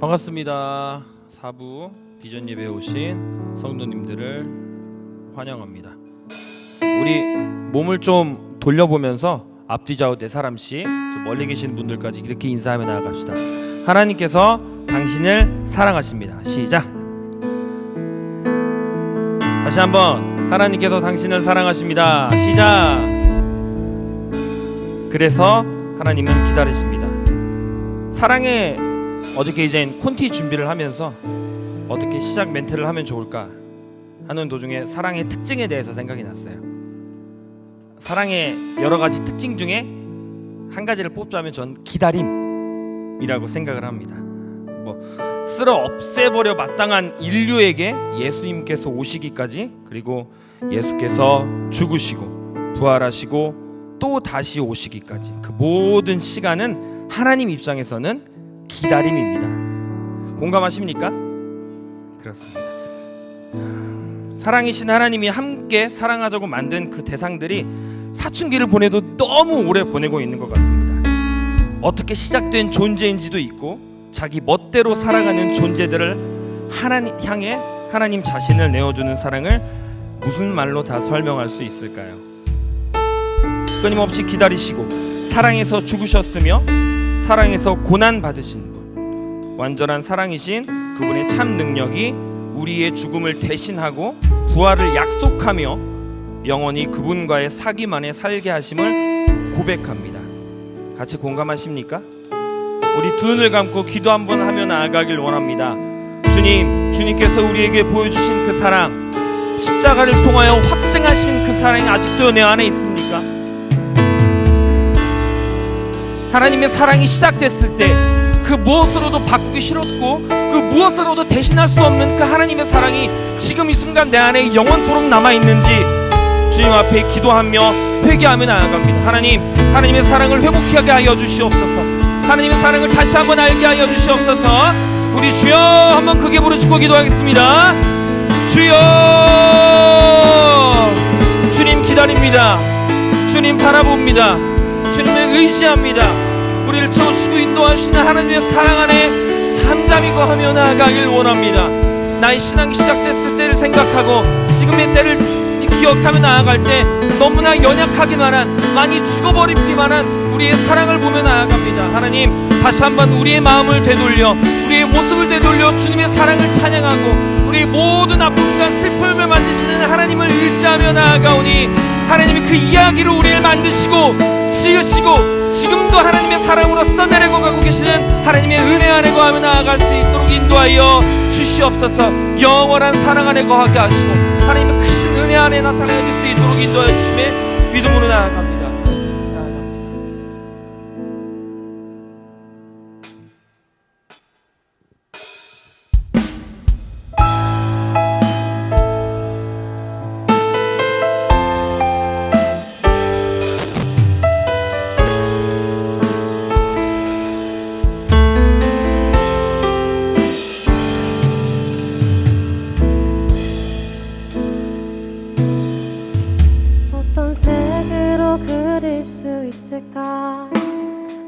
반갑습니다. 4부 비전 예배에 오신 성도님들을 환영합니다. 우리 몸을 좀 돌려보면서 앞뒤 좌우 4사람씩 좀 멀리 계신 분들까지 이렇게 인사하며 나아갑시다. 하나님께서 당신을 사랑하십니다. 시작. 다시 한번 하나님께서 당신을 사랑하십니다. 시작. 그래서 하나님은 기다리십니다. 사랑의 어저께 이제 콘티 준비를 하면서 어떻게 시작 멘트를 하면 좋을까 하는 도중에 사랑의 특징에 대해서 생각이 났어요. 사랑의 여러 가지 특징 중에 한 가지를 뽑자면 전 기다림이라고 생각을 합니다. 쓸어 없애버려 마땅한 인류에게 예수님께서 오시기까지, 그리고 예수께서 죽으시고 부활하시고 또 다시 오시기까지 그 모든 시간은 하나님 입장에서는 기다림입니다. 공감하십니까? 그렇습니다. 사랑이신 하나님이 함께 사랑하자고 만든 그 대상들이 사춘기를 보내도 너무 오래 보내고 있는 것 같습니다. 어떻게 시작된 존재인지도 있고 자기 멋대로 살아가는 존재들을 향해 하나님 자신을 내어주는 사랑을 무슨 말로 다 설명할 수 있을까요? 끊임없이 기다리시고 사랑해서 죽으셨으며 사랑해서 고난 받으신 분, 완전한 사랑이신 그분의 참 능력이 우리의 죽음을 대신하고 부활을 약속하며 영원히 그분과의 사귐 안에 살게 하심을 고백합니다. 같이 공감하십니까? 우리 두 눈을 감고 기도 한번 하며 나아가길 원합니다. 주님께서 우리에게 보여주신 그 사랑, 십자가를 통하여 확증하신 그 사랑이 아직도 내 안에 있습니까? 하나님의 사랑이 시작됐을 때 그 무엇으로도 바꾸기 싫었고 그 무엇으로도 대신할 수 없는 그 하나님의 사랑이 지금 이 순간 내 안에 영원토록 남아있는지 주님 앞에 기도하며 회개하며 나아갑니다. 하나님의 사랑을 회복하게 하여 주시옵소서. 하나님의 사랑을 다시 한번 알게 하여 주시옵소서. 우리 주여 한번 크게 부르짖고 기도하겠습니다. 주여, 주님 기다립니다. 주님 바라봅니다. 주님을 의지합니다. 우리를 채우시고 인도하시는 하나님의 사랑 안에 잠잠히 거하며 나아가길 원합니다. 나의 신앙이 시작됐을 때를 생각하고 지금의 때를 기억하며 나아갈 때 너무나 연약하기만 한, 많이 죽어버리기만 한 우리의 사랑을 보며 나아갑니다. 하나님, 다시 한번 우리의 마음을 되돌려, 우리의 모습을 되돌려 주님의 사랑을 찬양하고 우리의 모든 아픔과 슬픔을 만드시는 하나님을 의지하며 나아가오니 하나님이 그 이야기로 우리를 만드시고 지으시고 지금도 하나님의 사랑으로 써내려고 가고 계시는 하나님의 은혜 안에 거하며 나아갈 수 있도록 인도하여 주시옵소서. 영원한 사랑 안에 거하게 하시고 하나님의 크신 은혜 안에 나타나게 수 있도록 인도하여 주심에 믿음으로 나아갑니다.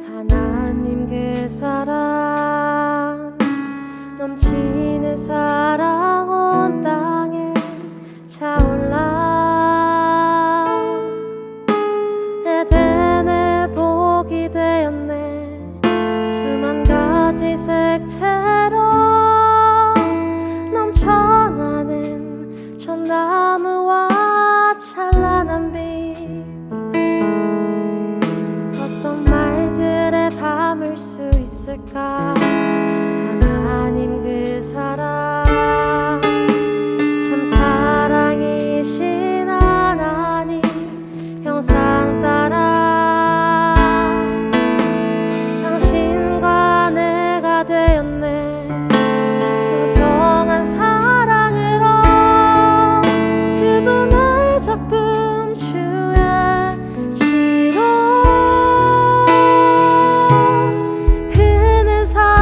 하나님 그 사랑, 넘치는 사랑 온 땅에 차올라 에덴의 복이 되었네. 수만 가지 색채로 넘쳐나는 전나무와 찬란한 빛, 담을 수 있을까? 하나님 그 사랑, 참 사랑이신 하나님 형상 따라 당신과 내가 되었네. 풍성한 사랑으로 그분의 작품 주의 시로 그는 사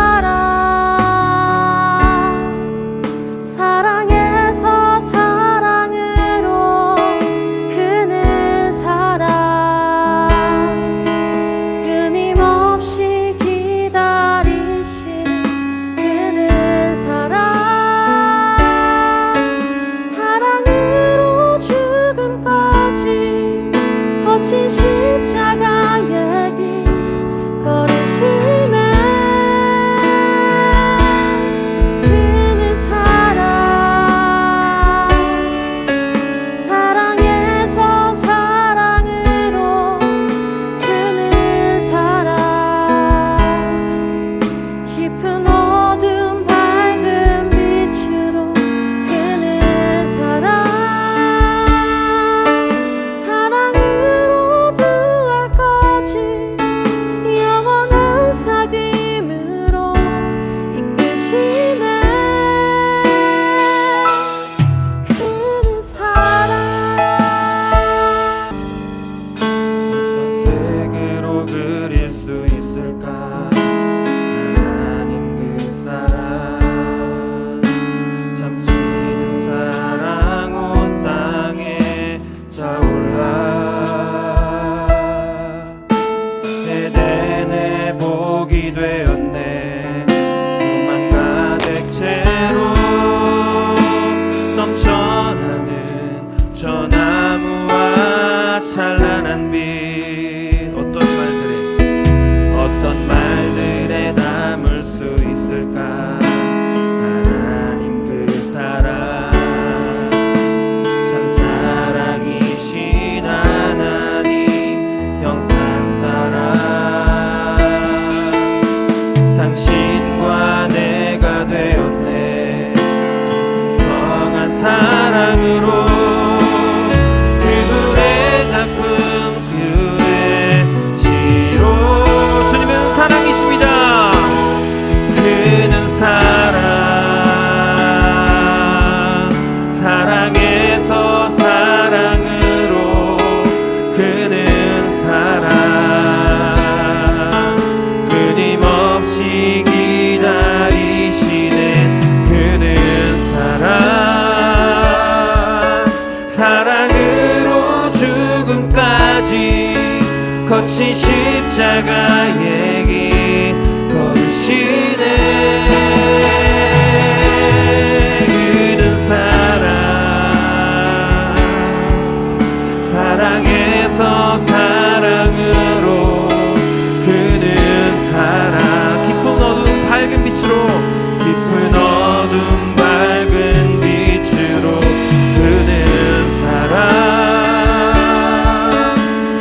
사람이 되었네. 수만 가득 채로 넘쳐나는 저 나무와 찬란한 빛. 어떤 말들에 담을 수 있을까? 하나님 그 사랑, 참 사랑이신 하나님 형상 따라 당신과 내가 되었네. 풍성한 사랑으로 그분의 작품 그의 시로. 주님은 사랑이십니다. 그는 사랑에서 사랑으로 그는 사랑 끊임없이 기다리시네. 그는 사랑으로 죽음까지 거친 십자가의 길 걸으시네. 그는 사랑에서 사랑으로 그는 사랑 깊은 어둠 밝은 빛으로 깊은 어둠 밝은 빛으로 그는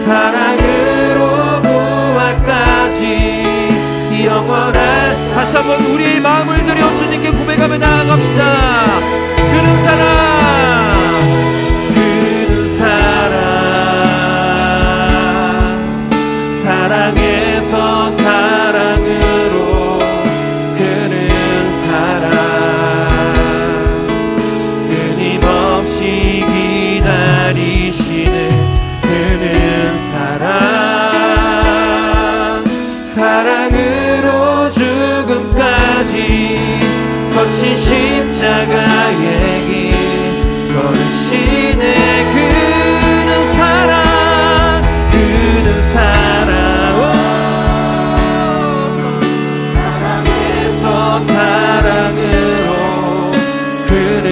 사랑으로 부활까지 영원한. 다시 한번 우리의 마음을 들여 주님께 고백하며 나아갑시다. 그는 사랑에서 사랑으로 그는 사랑 끊임없이 기다리시는 그는 사랑으로 죽음까지 거친 십자가의 길 걸으시네. 그는 사랑에서 사랑으로 그는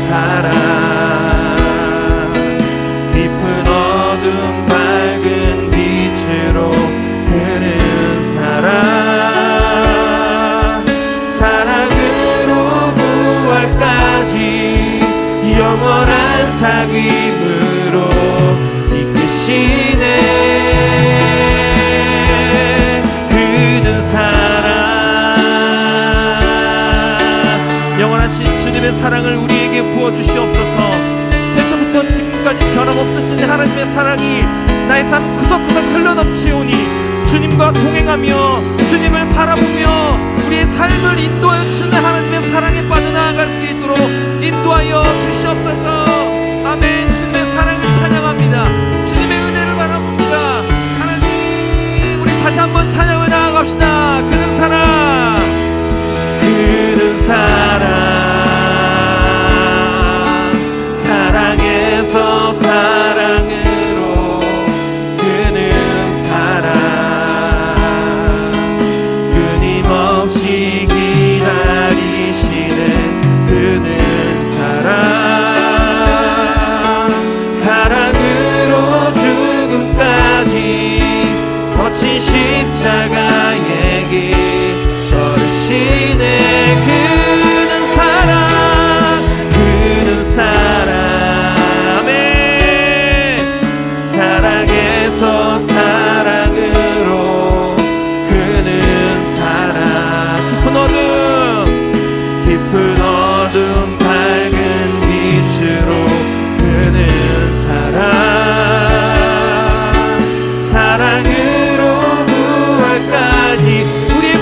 사랑 깊은 어둠 밝은 빛으로 그는 사랑으로 부활까지 영원한 사귐으로 이끄시네. 그는 영원하신 주님의 사랑을 우리에게 부어주시옵소서. 태초부터 지금까지 변함없으신 하나님의 사랑이 나의 삶 구석구석 흘러넘치오니 주님과 동행하며 주님을 바라보며 우리의 삶을 인도하여 주시는 하나님의 사랑에 빠져나아갈 수 있도록 인도하여 주시옵소서. 아멘. 주님의 사랑을 찬양합니다. 주님의 은혜를 바라봅니다. 하나님, 우리 다시 한번 찬양을 나아갑시다. 그는 사랑에서 사랑으로 그는 사랑 끊임없이 기다리시는 그는 사랑으로 죽음까지 거친 십자가의 길 걸으시네. 그는 사랑 아멘. 사랑에서 사랑으로 그는 사랑 깊은 어둠 밝은 빛으로 그는 사랑으로 부활까지 우리의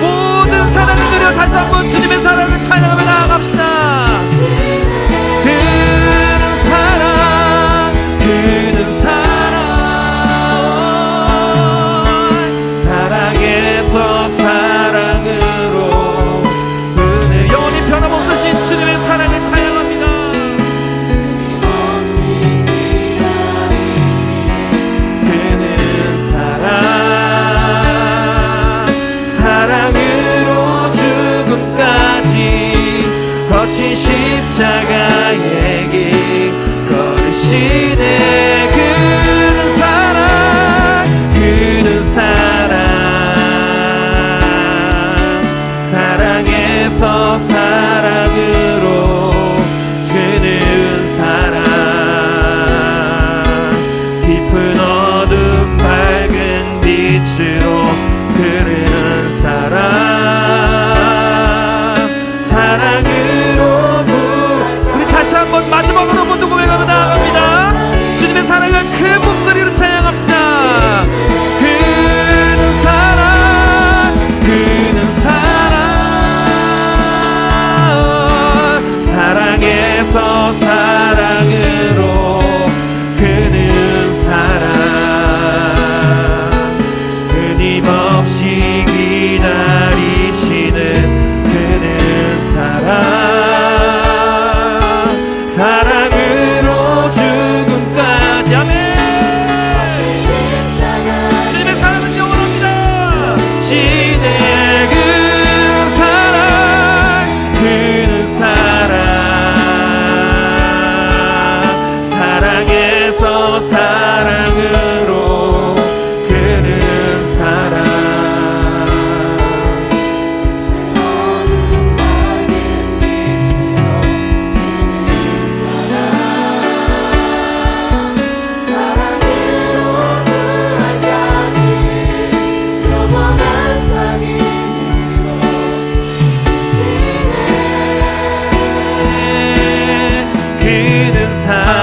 사랑에서 사랑으로 그는 사랑 깊은 어둠 밝은 빛으로 그는 사랑 사랑으로 우리 다시 한번 마지막으로 모두 고백하며 나아갑니다. 주님의 사랑을 큰 목소리로 찬양합시다. 그는 사랑 그는 사랑 사랑에서 사랑으로 그는 사랑 끊임없이 기다리시는 그는 사랑 사랑으로 죽음까지 아멘. 주님의 사랑은 영원합니다. 신의 그는 사랑 그는 사랑 사랑에서 사랑으로 그는 사랑 그는 사랑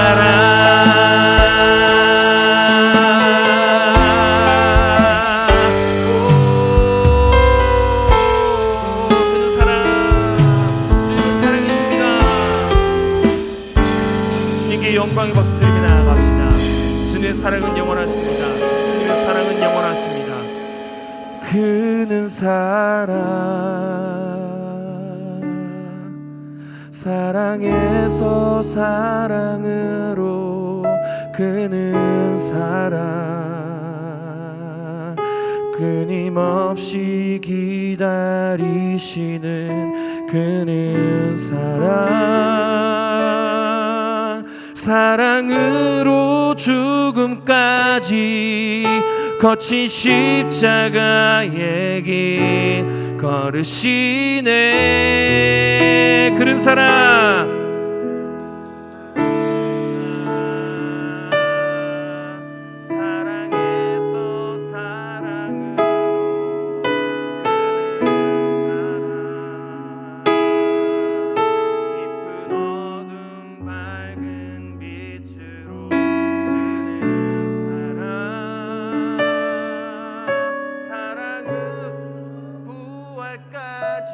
그는 사랑 주님은 사랑이십니다. 주님께 영광의 박수 드리며 나아갑시다. 주님의 사랑은 영원하십니다. 주님의 사랑은 영원하십니다. 그는 사랑 사랑에서 사랑으로 그는 사랑 끊임없이 기다리시는 그는 사랑 사랑으로 죽음까지 거친 십자가의 길 걸으시네 그런 사랑 사랑에서 사랑으로 그는 사랑 깊은 어둠 밝은 빛으로 그는 사랑 사랑은 부활까지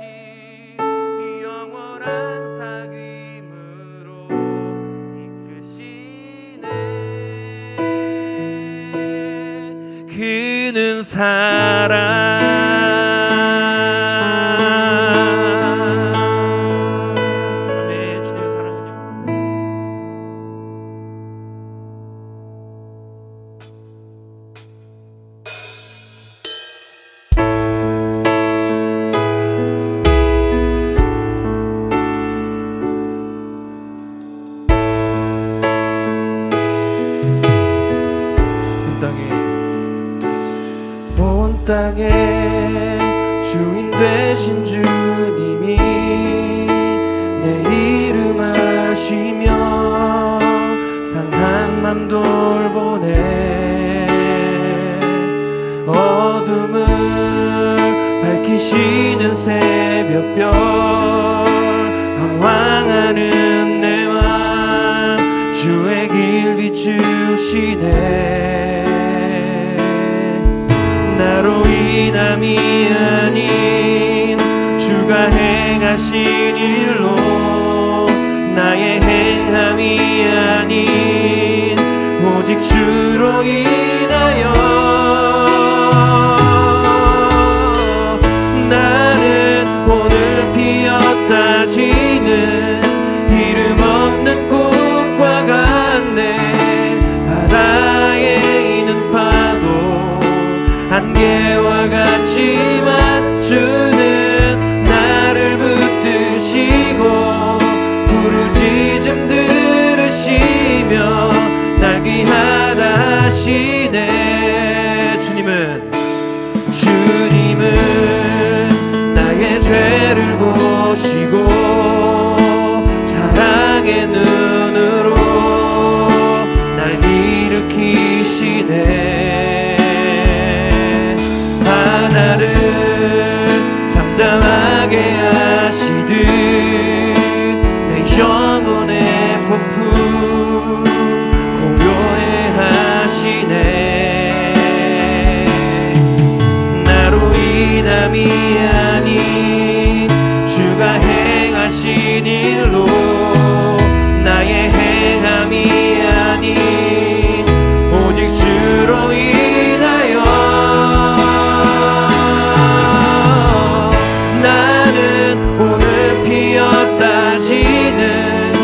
영원한 사귐으로 이끄시네 그는 사랑 아멘. 주님의 사랑은요 온 땅에 주인 되신 주님이 내 이름 아시며 상한 맘 돌보네 어둠을 밝히시는 새벽별 방황하는 내 맘 주의 길 비추시네 나로 인함이 아닌 주가 행하신 일로 나의 행함이 아닌 오직 주로 인하여 나는 오늘 피었다 지는 이름 없는 꽃과 같네 바다에 있는 파도 안개와 같지만 주는 나를 붙드시고 부르짖음 들으시며 날 귀하다 하시네 주님은 나의 죄를 보시고 행함이 아닌 주가 행하신 일로 나의 행함이 아닌 오직 주로 인하여 나는 오늘 피었다 지는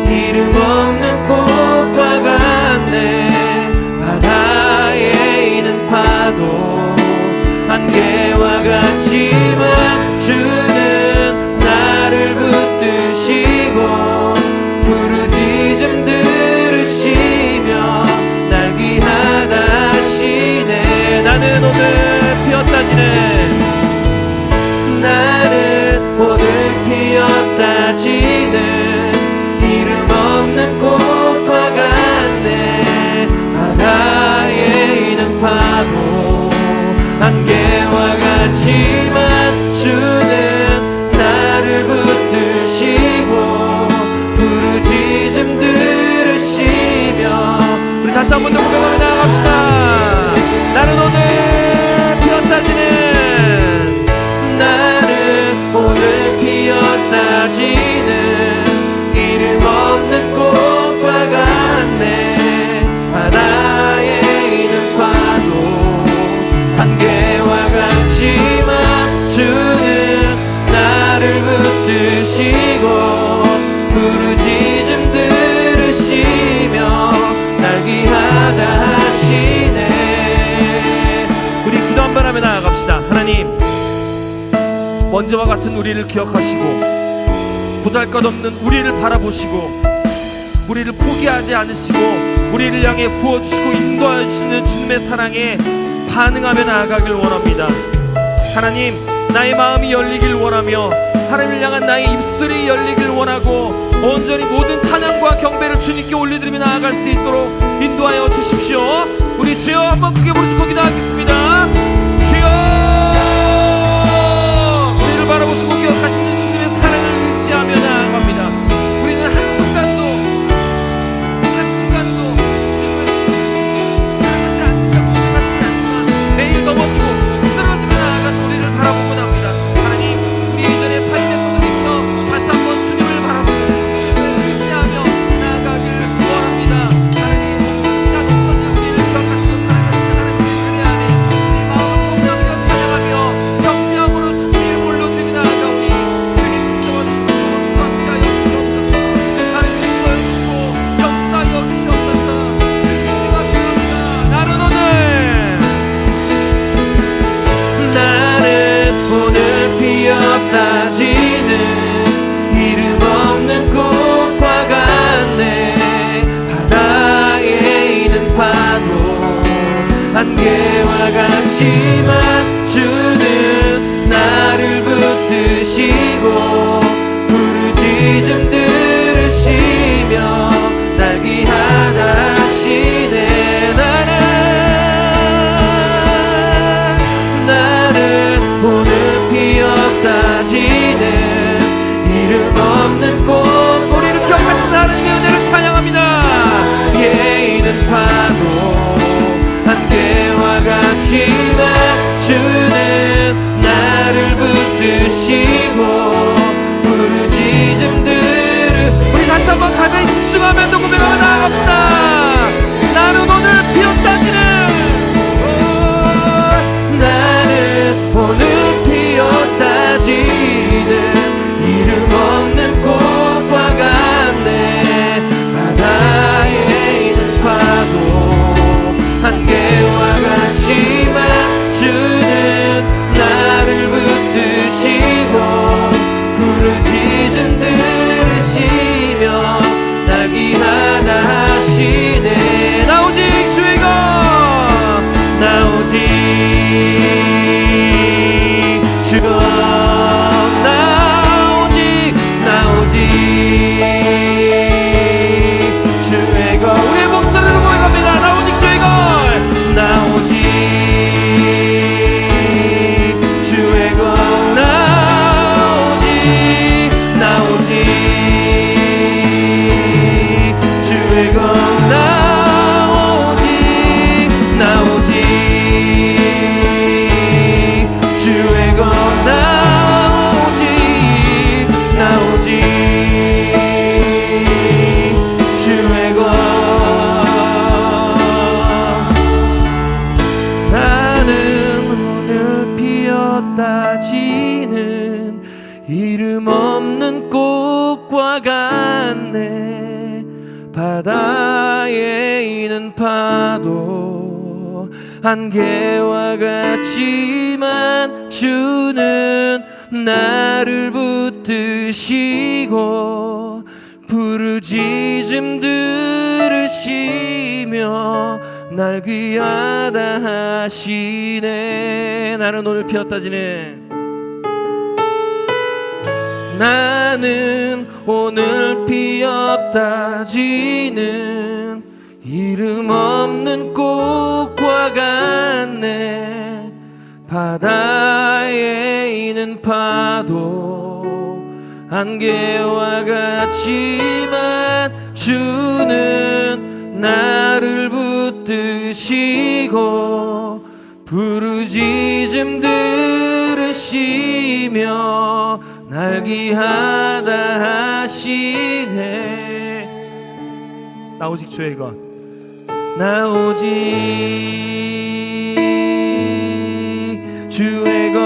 이름 없는 꽃과 같네. 바다에 있는 파도 안개와 같지만 주는 나를 붙드시고 부르짖음 들으시며 날 귀하다 하시네. 나는 오늘 피었다 지는 나는 오늘 피었다 지는 이름 없는 꽃과 같네. 바다에 있는 파도 안개와 같지만 주는 나를 붙드시고 부르짖음 들으시며 우리 다시 한 번 더 고백하며 나아갑시다. 나는 오늘 피었다 지는 나는 오늘 피었다 지는 이름 없는 꽃과 같네. 바다에 있는 파도 안개와 같지만 주는 나를 붙드시고 부르짖음 들으시며 날 귀하다 하시네. 우리 기도 한번 하며 나아갑시다. 하나님, 먼저와 같은 우리를 기억하시고 보잘것없는 우리를 바라보시고 우리를 포기하지 않으시고 우리를 향해 부어주시고 인도하여 주시는 주님의 사랑에 반응하며 나아가길 원합니다. 하나님, 나의 마음이 열리길 원하며 하나님을 향한 나의 입술이 열리길 원하고 온전히 모든 찬양과 경배를 주님께 올려드리며 나아갈 수 있도록 인도하여 주십시오. 우리 주여 한번 크게 부르짖고 기도하겠습니다. 주여, 우리를 바라보시고 기억하시는 주님의 사랑을 의지하며 나아갑니다. 우리는 한순간도 주님을 사랑하지 않는다 고백하지는 않지만 매일 넘어지고 쓰러지며 나아간 우리를 바라보고 납니다. 하나님, 우리 이전의 삶의 손을 비춰 다시 한번 주님을 바라보고 주님을 의지하며 나아가길 원합니다. 하나님, 순간 없어진 우리를 기억하시고 사랑하시는 하나님의 은혜 안에 우리 마음 통역이여 찬양하며 경배함으로 주님을 올려드리며 나아가오니 주님 붙잡아주시고 저주시고 함께하여 주시옵소서. 하나님 인도하여 주시고 역사하여 주시옵소서. 주님과 기도합니다. 나는 오늘 피었다 지는 이름 없는 꽃과 같네. 바다에 있는 파도 안개와 같지만 주는 나를 붙드시고 부르짖음 들으시며 날 귀하다 하시네. 나는 오늘 피었다 지는 이름 없는 꽃. 우리를 기억하시는 하나님의 은혜를 찬양합니다. 예의는 파도 안개와 같지만 주는 나를 붙드시고 부르짖음 우리 다시 한번 가사에 집중하며 또 고백하며 나아갑시다. 나는 오늘 피었다 지는 나는 오늘 피었다 지는 이름 없는 꽃과 같네. 바다에 있는 파도 안개와 같지만 주는 나를 붙드시고 부르짖음 들으시며 날 귀한 나오지 주의 것. 나는 오늘 피었다 지는 이름 없는 꽃과 같네. 바다에 있는 파도 안개와 같지만 주는 나를 붙드시고 부르짖음 들으시며 날 귀하다 하시네. 나는 오늘 피었다 지네. 나는 오늘 피었다 지는 이름 없는 꽃과 같네. 바다에 있는 파도 안개와 같지만 주는 나를 붙드시고 부르짖음 들으시며 날 귀하다 하시네. 나 오직 주의 것. 나 오직 주의 것.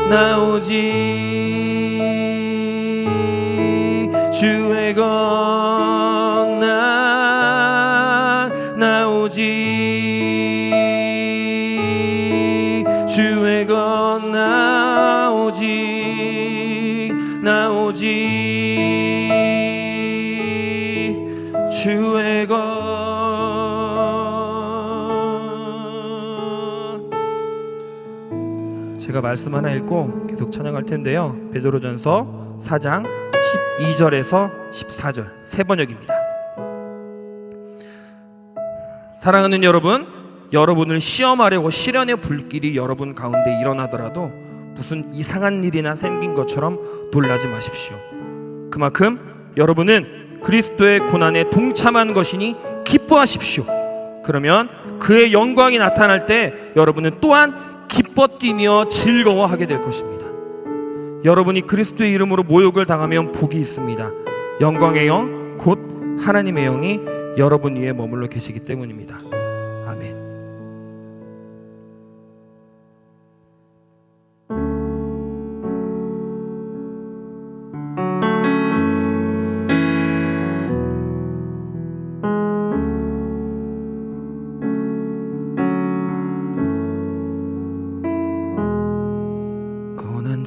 나 오직 주의 것. 나 오직 주의 것. 나 오직 주의 것. 제가 말씀 하나 읽고 계속 찬양할 텐데요. 베드로전서 4장 12절에서 14절 세 번역입니다. 사랑하는 여러분, 여러분을 시험하려고 시련의 불길이 여러분 가운데 일어나더라도 무슨 이상한 일이나 생긴 것처럼 놀라지 마십시오. 그만큼 여러분은 그리스도의 고난에 동참한 것이니 기뻐하십시오. 그러면 그의 영광이 나타날 때 여러분은 또한 기뻐 뛰며 즐거워하게 될 것입니다. 여러분이 그리스도의 이름으로 모욕을 당하면 복이 있습니다. 영광의 영, 곧 하나님의 영이 여러분 위에 머물러 계시기 때문입니다. 아멘.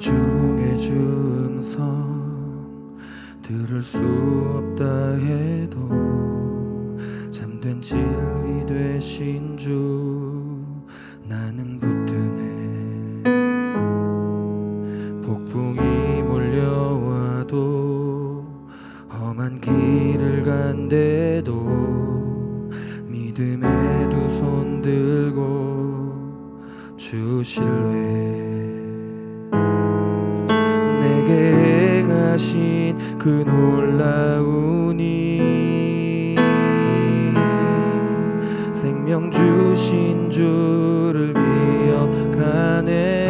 중의 주음성 들을 수 없다 해도 참된 진리 되신 주 나는 붙드네. 폭풍이 몰려와도 험한 길을 간대도 믿음의 두 손 들고 주 신뢰 내게 행하신 그 놀라운 일 생명 주신 주를 기억하네.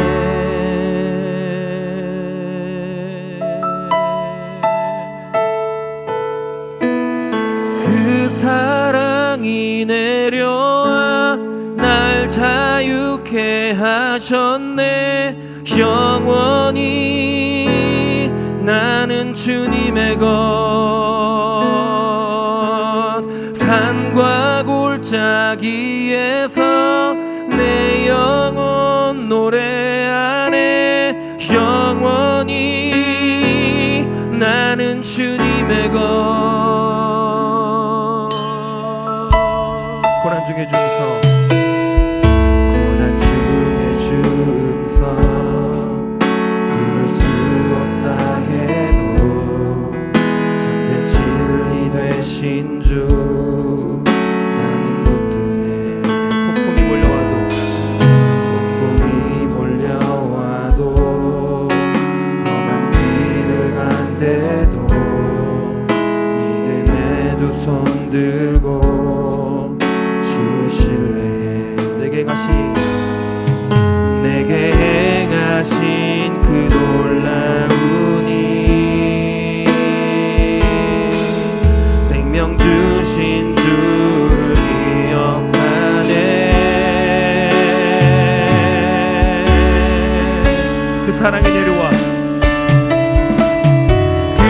그 사랑이 내려와 날 자유케 하셨네. 영원히 나는 주님의 것. 산과 골짜기에서 내 영혼 노래하네. 영원히 나는 주님의 것. 고난 중에 중성 주 나는 붙드네. 폭풍이 몰려와도 험한 길을 간대도 사랑이 내려와 그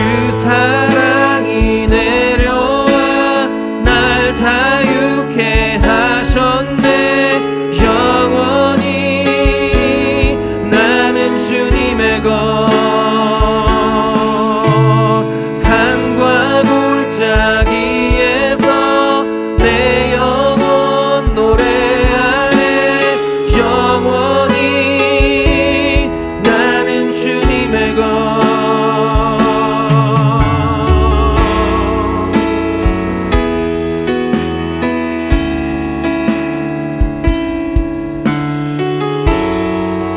사랑이 내려와 날 자유케 하셨네 영원히 나는 주님의 것 산과 골짜기에서 내 영혼 노래하네 영원히 나는 주님의 것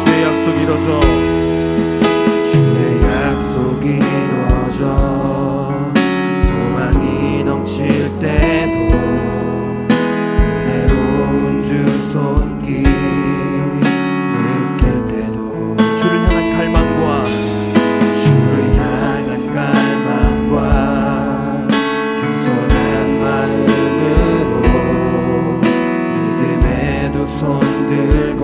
주의 약속 이루어져 주의 약속 이루어져 소망이 넘칠 때도 은혜로운 주 손길 느낄 때도 주를 향한 갈망과 주를 향한 갈망과 겸손한 마음으로 믿음의 두 손 들고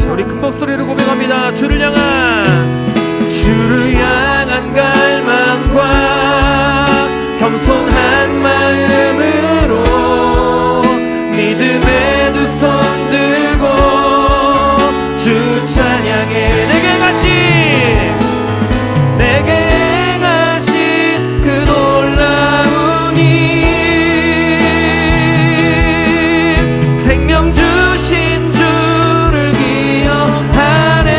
우리 큰 목소리로 고백합니다. 주를 향한 갈망과 겸손한 마음으로 믿음의 두 손 들고 주 찬양해 내게 행하신 그 놀라운 일 생명 주신 주를 기억하네.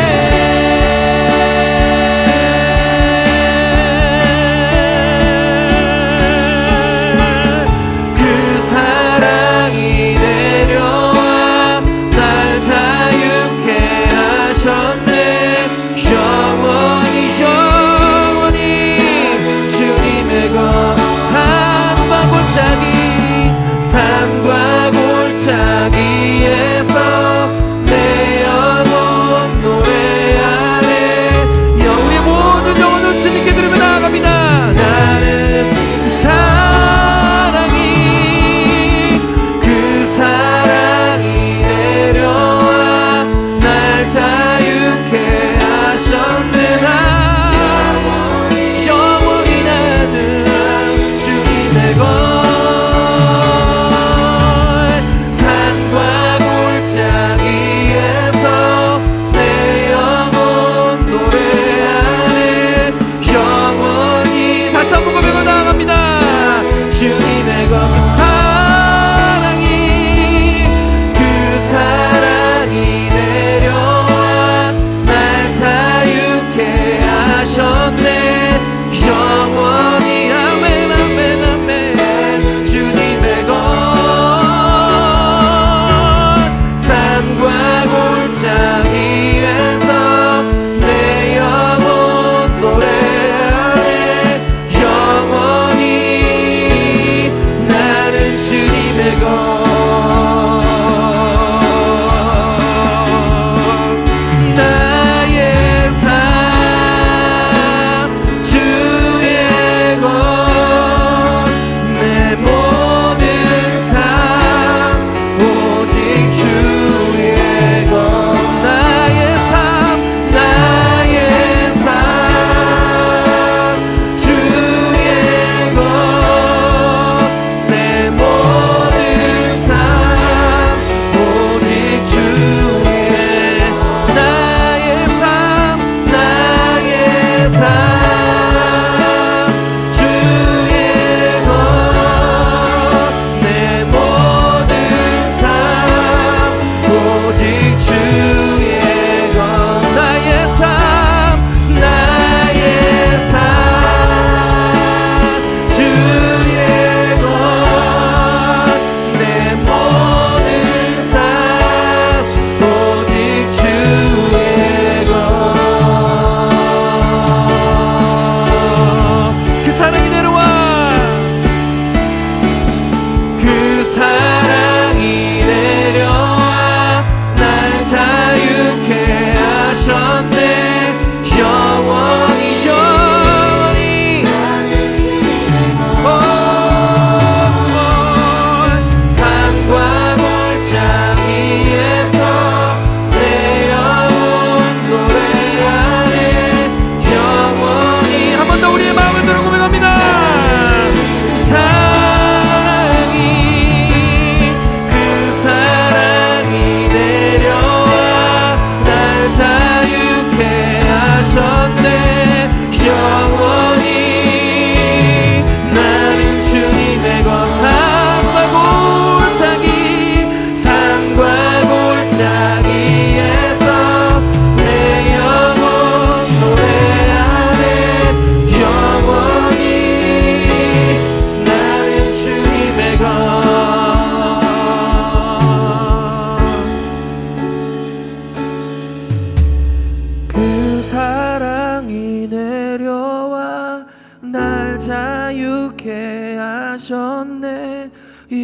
하셨네.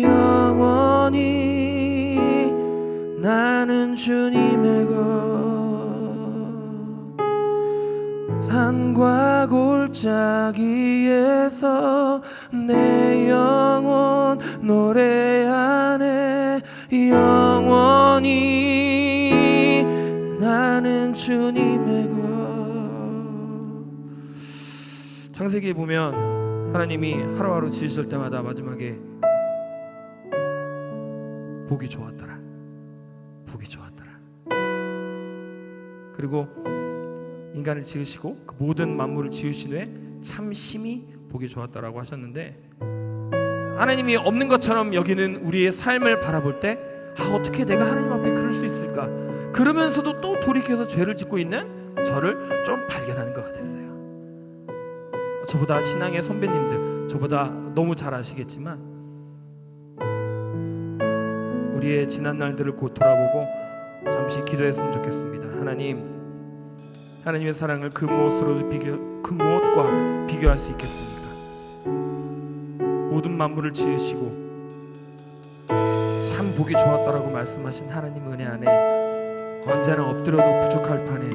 영원히 나는 주님의 것. 산과 골짜기에서 내 영혼 노래하네. 영원히 나는 주님의 것. 창세기에 보면 하나님이 하루하루 지으실 때마다 마지막에 보기 좋았더라, 보기 좋았더라. 그리고 인간을 지으시고 그 모든 만물을 지으신 후에 참 심히 보기 좋았다라고 하셨는데, 하나님이 없는 것처럼 여기는 우리의 삶을 바라볼 때 어떻게 내가 하나님 앞에 그럴 수 있을까? 그러면서도 또 돌이켜서 죄를 짓고 있는 저를 좀 발견하는 것 같았어요. 저보다 신앙의 선배님들 저보다 너무 잘 아시겠지만 우리의 지난 날들을 곧 돌아보고 잠시 기도했으면 좋겠습니다. 하나님의 사랑을 그 무엇과 비교할 수 있겠습니까? 모든 만물을 지으시고 참 보기 좋았다라고 말씀하신 하나님 은혜 안에 언제나 엎드려도 부족할 판에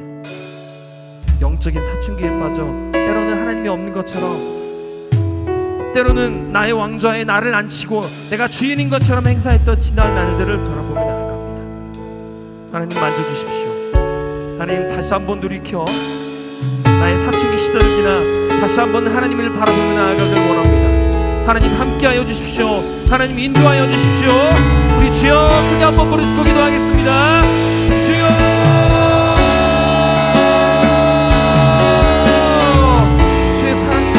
영적인 사춘기에 빠져 때로는 하나님이 없는 것처럼, 때로는 나의 왕좌에 나를 앉히고 내가 주인인 것처럼 행사했던 지난 날들을 돌아보며 나아갑니다. 하나님 만져주십시오. 하나님 다시 한번 돌이켜 나의 사춘기 시절을 지나 다시 한번 하나님을 바라보며 나아가길 원합니다. 하나님 함께하여 주십시오. 하나님 인도하여 주십시오. 우리 주여 크게 한번 부르짖고 기도하겠습니다. 주여, 주의 사랑이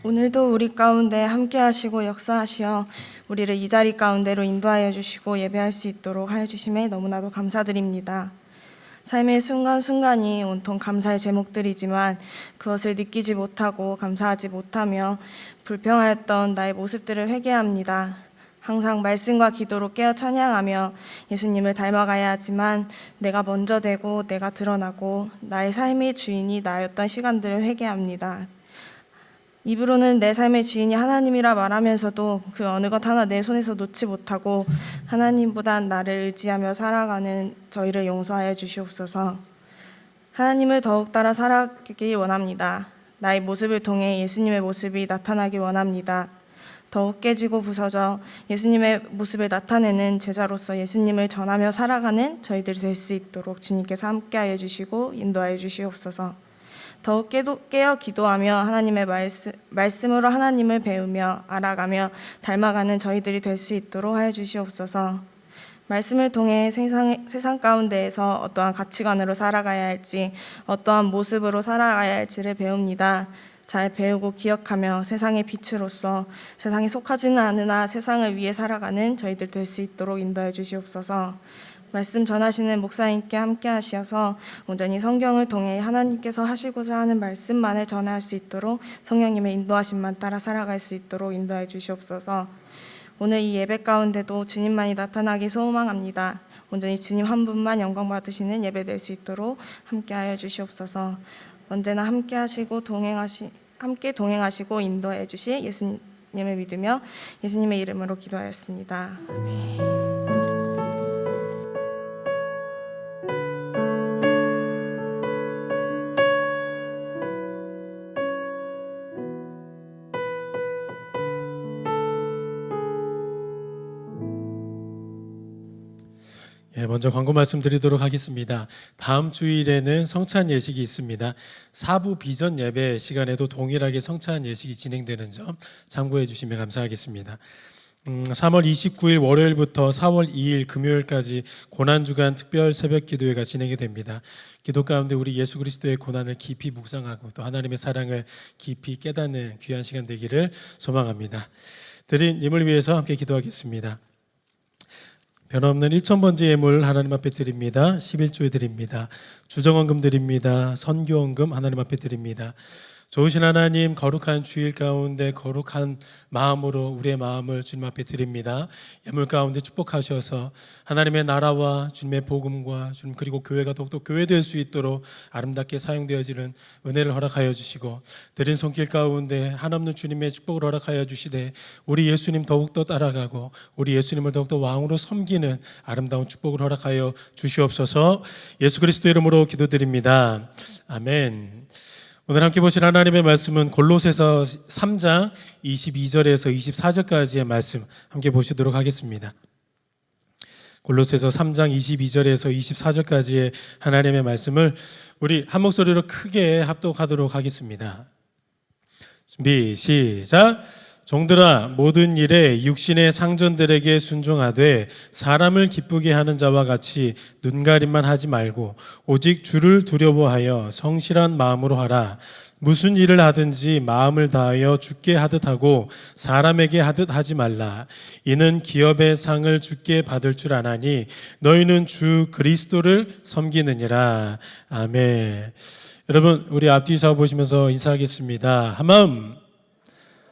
오늘도 우리 가운데 함께 하시고 역사하시어 우리를 이 자리 가운데로 인도하여 주시고 예배할 수 있도록 하여 주심에 너무나도 감사드립니다. 삶의 순간순간이 온통 감사의 제목들이지만 그것을 느끼지 못하고 감사하지 못하며 불평하였던 나의 모습들을 회개합니다. 항상 말씀과 기도로 깨어 찬양하며 예수님을 닮아가야 하지만 내가 먼저 되고 내가 드러나고 나의 삶의 주인이 나였던 시간들을 회개합니다. 입으로는 내 삶의 주인이 하나님이라 말하면서도 그 어느 것 하나 내 손에서 놓지 못하고 하나님보단 나를 의지하며 살아가는 저희를 용서하여 주시옵소서. 하나님을 더욱 따라 살아가길 원합니다. 나의 모습을 통해 예수님의 모습이 나타나길 원합니다. 더욱 깨지고 부서져 예수님의 모습을 나타내는 제자로서 예수님을 전하며 살아가는 저희들이 될 수 있도록 주님께서 함께하여 주시고 인도하여 주시옵소서. 더욱 깨어 기도하며 하나님의 말씀으로 하나님을 배우며 알아가며 닮아가는 저희들이 될 수 있도록 하여 주시옵소서. 말씀을 통해 세상 가운데에서 어떠한 가치관으로 살아가야 할지, 어떠한 모습으로 살아가야 할지를 배웁니다. 잘 배우고 기억하며 세상의 빛으로서 세상에 속하지는 않으나 세상을 위해 살아가는 저희들 될 수 있도록 인도해 주시옵소서. 말씀 전하시는 목사님께 함께 하셔서 온전히 성경을 통해 하나님께서 하시고자 하는 말씀만을 전할 수 있도록 성령님의 인도하심만 따라 살아갈 수 있도록 인도해 주시옵소서. 오늘 이 예배 가운데도 주님만이 나타나기 소망합니다. 온전히 주님 한 분만 영광 받으시는 예배 될 수 있도록 함께하여 주시옵소서. 언제나 함께 동행하시고 인도해 주실 예수님을 믿으며 예수님의 이름으로 기도하였습니다. 아멘. 먼저 광고 말씀드리도록 하겠습니다. 다음 주일에는 성찬 예식이 있습니다. 사부 비전 예배 시간에도 동일하게 성찬 예식이 진행되는 점 참고해 주시면 감사하겠습니다. 3월 29일 월요일부터 4월 2일 금요일까지 고난주간 특별 새벽 기도회가 진행이 됩니다. 기도 가운데 우리 예수 그리스도의 고난을 깊이 묵상하고 또 하나님의 사랑을 깊이 깨닫는 귀한 시간 되기를 소망합니다. 드린 예물 위해서 함께 기도하겠습니다. 변함없는 1,000번째 예물 하나님 앞에 드립니다. 11조에 드립니다. 주정헌금 드립니다. 선교헌금 하나님 앞에 드립니다. 좋으신 하나님, 거룩한 주일 가운데 거룩한 마음으로 우리의 마음을 주님 앞에 드립니다. 예물 가운데 축복하셔서 하나님의 나라와 주님의 복음과 주님 그리고 교회가 더욱더 교회될 수 있도록 아름답게 사용되어지는 은혜를 허락하여 주시고, 드린 손길 가운데 한없는 주님의 축복을 허락하여 주시되 우리 예수님 더욱더 따라가고 우리 예수님을 더욱더 왕으로 섬기는 아름다운 축복을 허락하여 주시옵소서. 예수 그리스도 이름으로 기도드립니다. 아멘. 오늘 함께 보실 하나님의 말씀은 골로새서 3장 22절에서 24절까지의 말씀 함께 보시도록 하겠습니다. 골로새서 3장 22절에서 24절까지의 하나님의 말씀을 우리 한 목소리로 크게 합독하도록 하겠습니다. 준비 시작. 종들아, 모든 일에 육신의 상전들에게 순종하되 사람을 기쁘게 하는 자와 같이 눈가림만 하지 말고 오직 주를 두려워하여 성실한 마음으로 하라. 무슨 일을 하든지 마음을 다하여 주께 하듯 하고 사람에게 하듯 하지 말라. 이는 기업의 상을 주께 받을 줄 아나니 너희는 주 그리스도를 섬기느니라. 아멘. 여러분, 우리 앞뒤 서 보시면서 인사하겠습니다. 한 마음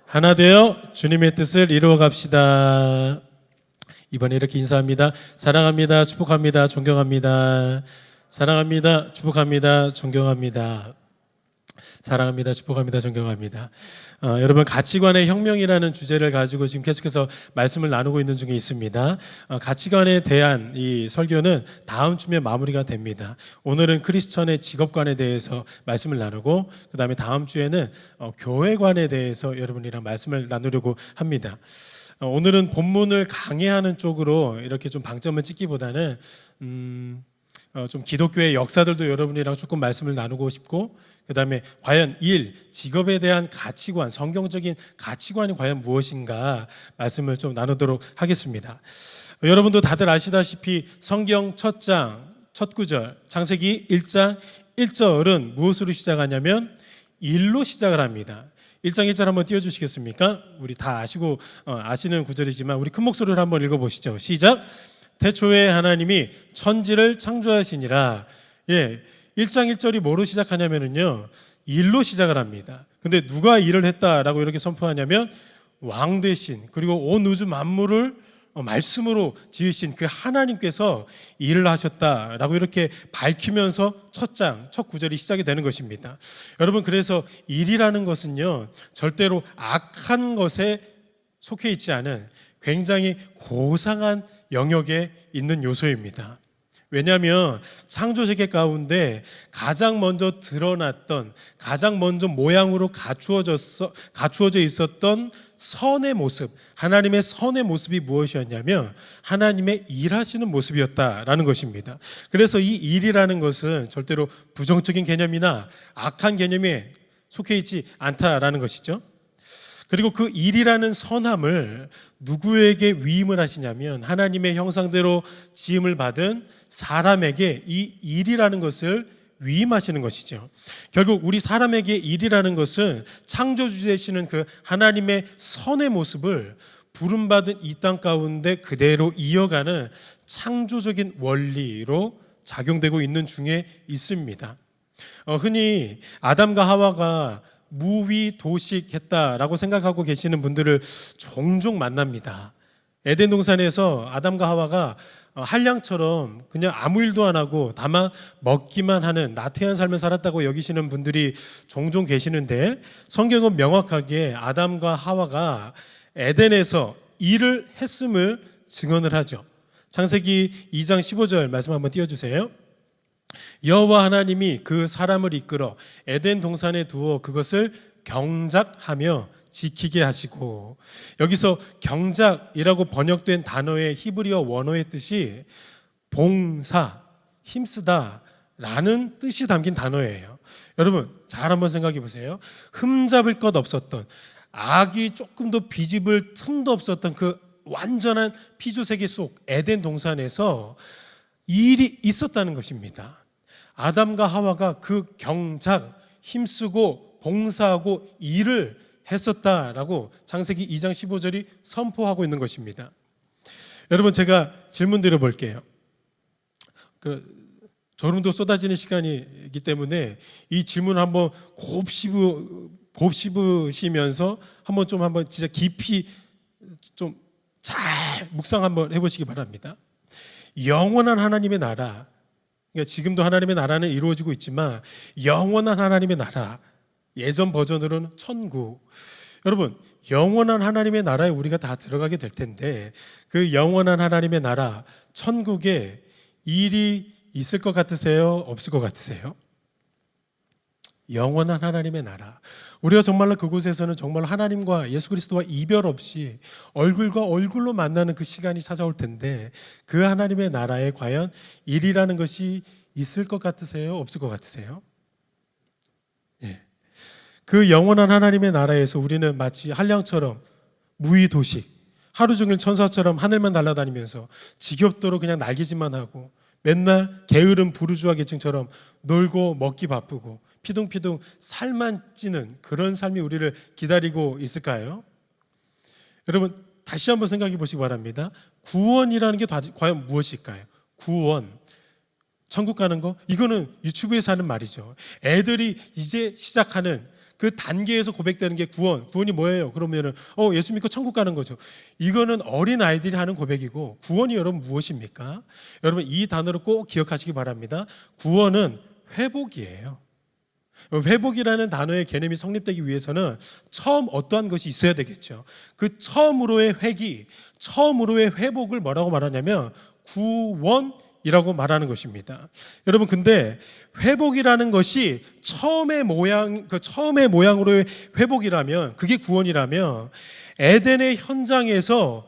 하나 되어 주님의 뜻을 이루어 갑시다. 이번에 이렇게 인사합니다. 사랑합니다. 축복합니다. 존경합니다. 사랑합니다. 축복합니다. 존경합니다. 사랑합니다. 축복합니다. 존경합니다. 여러분, 가치관의 혁명이라는 주제를 가지고 지금 계속해서 말씀을 나누고 있는 중에 있습니다. 가치관에 대한 이 설교는 다음 주에 마무리가 됩니다. 오늘은 크리스천의 직업관에 대해서 말씀을 나누고 그 다음에 다음 주에는 교회관에 대해서 여러분이랑 말씀을 나누려고 합니다. 오늘은 본문을 강의하는 쪽으로 이렇게 좀 방점을 찍기보다는 좀 기독교의 역사들도 여러분이랑 조금 말씀을 나누고 싶고, 그 다음에 과연 직업에 대한 가치관, 성경적인 가치관이 과연 무엇인가 말씀을 좀 나누도록 하겠습니다. 여러분도 다들 아시다시피 성경 첫 장, 첫 구절, 창세기 1장 1절은 무엇으로 시작하냐면 일로 시작을 합니다. 1장 1절 한번 띄워주시겠습니까? 우리 다 아시는 구절이지만 우리 큰 목소리로 한번 읽어보시죠. 시작. 태초에 하나님이 천지를 창조하시니라. 1장 1절이 뭐로 시작하냐면요, 일로 시작을 합니다. 근데 누가 일을 했다라고 이렇게 선포하냐면 왕 대신 그리고 온 우주 만물을 말씀으로 지으신 그 하나님께서 일을 하셨다라고 이렇게 밝히면서 첫 구절이 시작이 되는 것입니다. 여러분, 그래서 일이라는 것은요, 절대로 악한 것에 속해 있지 않은 굉장히 고상한 영역에 있는 요소입니다. 왜냐하면 창조세계 가운데 가장 먼저 드러났던, 가장 먼저 모양으로 갖추어져 있었던 선의 모습, 하나님의 선의 모습이 무엇이었냐면 하나님의 일하시는 모습이었다라는 것입니다. 그래서 이 일이라는 것은 절대로 부정적인 개념이나 악한 개념에 속해 있지 않다라는 것이죠. 그리고 그 일이라는 선함을 누구에게 위임을 하시냐면 하나님의 형상대로 지음을 받은 사람에게 이 일이라는 것을 위임하시는 것이죠. 결국 우리 사람에게 일이라는 것은 창조주 되시는 그 하나님의 선의 모습을 부름받은 이 땅 가운데 그대로 이어가는 창조적인 원리로 작용되고 있는 중에 있습니다. 흔히 아담과 하와가 무위도식했다라고 생각하고 계시는 분들을 종종 만납니다. 에덴 동산에서 아담과 하와가 한량처럼 그냥 아무 일도 안 하고 다만 먹기만 하는 나태한 삶을 살았다고 여기시는 분들이 종종 계시는데, 성경은 명확하게 아담과 하와가 에덴에서 일을 했음을 증언을 하죠. 창세기 2장 15절 말씀 한번 띄워주세요. 여호와 하나님이 그 사람을 이끌어 에덴 동산에 두어 그것을 경작하며 지키게 하시고, 여기서 경작이라고 번역된 단어의 히브리어 원어의 뜻이 봉사, 힘쓰다라는 뜻이 담긴 단어예요. 여러분 잘 한번 생각해 보세요. 흠잡을 것 없었던, 악이 조금도 비집을 틈도 없었던 그 완전한 피조세계 속 에덴 동산에서 일이 있었다는 것입니다. 아담과 하와가 그 경작, 힘쓰고 봉사하고 일을 했었다라고 창세기 2장 15절이 선포하고 있는 것입니다. 여러분 제가 질문 드려볼게요. 졸음도 쏟아지는 시간이기 때문에 이 질문을 한번 곱씹으시면서 한번 진짜 깊이 좀 잘 묵상 한번 해보시기 바랍니다. 영원한 하나님의 나라, 그러니까 지금도 하나님의 나라는 이루어지고 있지만 영원한 하나님의 나라, 예전 버전으로는 천국. 여러분 영원한 하나님의 나라에 우리가 다 들어가게 될 텐데 그 영원한 하나님의 나라 천국에 일이 있을 것 같으세요? 없을 것 같으세요? 영원한 하나님의 나라, 우리가 정말로 그곳에서는 정말 하나님과 예수 그리스도와 이별 없이 얼굴과 얼굴로 만나는 그 시간이 찾아올 텐데 그 하나님의 나라에 과연 일이라는 것이 있을 것 같으세요? 없을 것 같으세요? 예. 그 영원한 하나님의 나라에서 우리는 마치 한량처럼 무의도식, 하루 종일 천사처럼 하늘만 날아다니면서 지겹도록 그냥 날개짓만 하고 맨날 게으른 부르주아 계층처럼 놀고 먹기 바쁘고 피둥피둥 살만 찌는 그런 삶이 우리를 기다리고 있을까요? 여러분 다시 한번 생각해 보시기 바랍니다. 구원이라는 게 과연 무엇일까요? 구원, 천국 가는 거, 이거는 유튜브에서 하는 말이죠. 애들이 이제 시작하는 그 단계에서 고백되는 게 구원이 뭐예요? 그러면은 예수 믿고 천국 가는 거죠. 이거는 어린 아이들이 하는 고백이고 구원이 여러분 무엇입니까? 여러분 이 단어를 꼭 기억하시기 바랍니다. 구원은 회복이에요. 회복이라는 단어의 개념이 성립되기 위해서는 처음 어떠한 것이 있어야 되겠죠. 그 처음으로의 회기, 처음으로의 회복을 뭐라고 말하냐면 구원이라고 말하는 것입니다. 여러분 근데 회복이라는 것이 처음의 모양으로의 회복이라면, 그게 구원이라면 에덴의 현장에서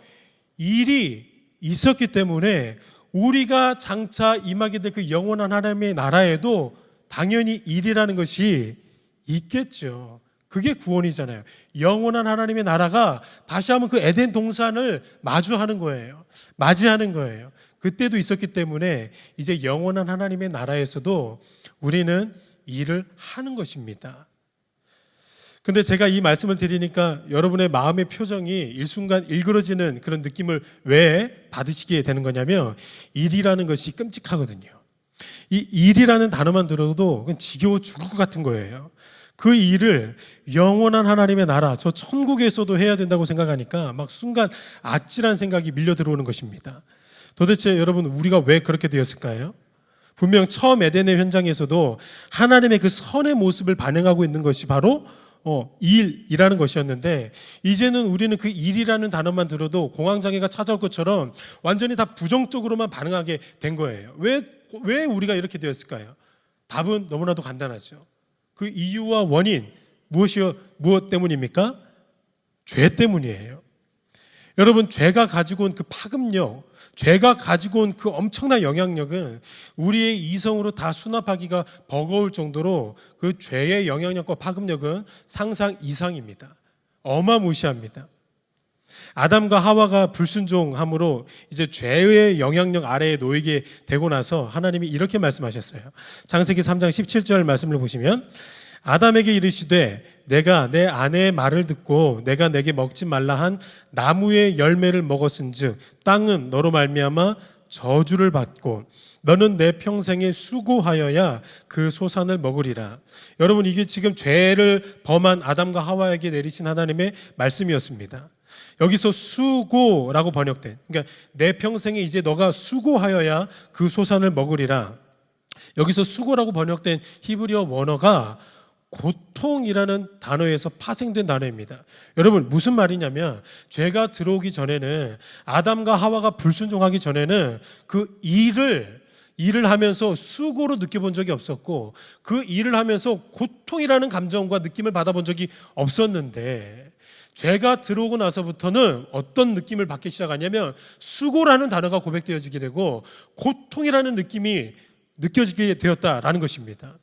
일이 있었기 때문에 우리가 장차 임하게 될 그 영원한 하나님의 나라에도 당연히 일이라는 것이 있겠죠. 그게 구원이잖아요. 영원한 하나님의 나라가 다시 한번 그 에덴 동산을 맞이하는 거예요. 그때도 있었기 때문에 이제 영원한 하나님의 나라에서도 우리는 일을 하는 것입니다. 근데 제가 이 말씀을 드리니까 여러분의 마음의 표정이 일순간 일그러지는 그런 느낌을 왜 받으시게 되는 거냐면 일이라는 것이 끔찍하거든요. 이 일이라는 단어만 들어도 그냥 지겨워 죽을 것 같은 거예요. 그 일을 영원한 하나님의 나라, 저 천국에서도 해야 된다고 생각하니까 막 순간 아찔한 생각이 밀려 들어오는 것입니다. 도대체 여러분 우리가 왜 그렇게 되었을까요? 분명 처음 에덴의 현장에서도 하나님의 그 선의 모습을 반영하고 있는 것이 바로 일이라는 것이었는데 이제는 우리는 그 일이라는 단어만 들어도 공황장애가 찾아올 것처럼 완전히 다 부정적으로만 반응하게 된 거예요. 왜 우리가 이렇게 되었을까요? 답은 너무나도 간단하죠. 그 이유와 원인 무엇 때문입니까? 죄 때문이에요. 여러분 죄가 가지고 온 그 파급력, 죄가 가지고 온 그 엄청난 영향력은 우리의 이성으로 다 수납하기가 버거울 정도로 그 죄의 영향력과 파급력은 상상 이상입니다. 어마무시합니다. 아담과 하와가 불순종함으로 이제 죄의 영향력 아래에 놓이게 되고 나서 하나님이 이렇게 말씀하셨어요. 창세기 3장 17절 말씀을 보시면 아담에게 이르시되 내가 내 아내의 말을 듣고 내가 내게 먹지 말라 한 나무의 열매를 먹었은즉 땅은 너로 말미암아 저주를 받고 너는 내 평생에 수고하여야 그 소산을 먹으리라. 여러분 이게 지금 죄를 범한 아담과 하와에게 내리신 하나님의 말씀이었습니다. 여기서 수고라고 번역된, 그러니까 내 평생에 이제 너가 수고하여야 그 소산을 먹으리라. 여기서 수고라고 번역된 히브리어 원어가 고통이라는 단어에서 파생된 단어입니다. 여러분 무슨 말이냐면 죄가 들어오기 전에는 아담과 하와가 불순종하기 전에는 그 일을 하면서 수고로 느껴본 적이 없었고 그 일을 하면서 고통이라는 감정과 느낌을 받아본 적이 없었는데 죄가 들어오고 나서부터는 어떤 느낌을 받기 시작하냐면 수고라는 단어가 고백되어지게 되고 고통이라는 느낌이 느껴지게 되었다라는 것입니다.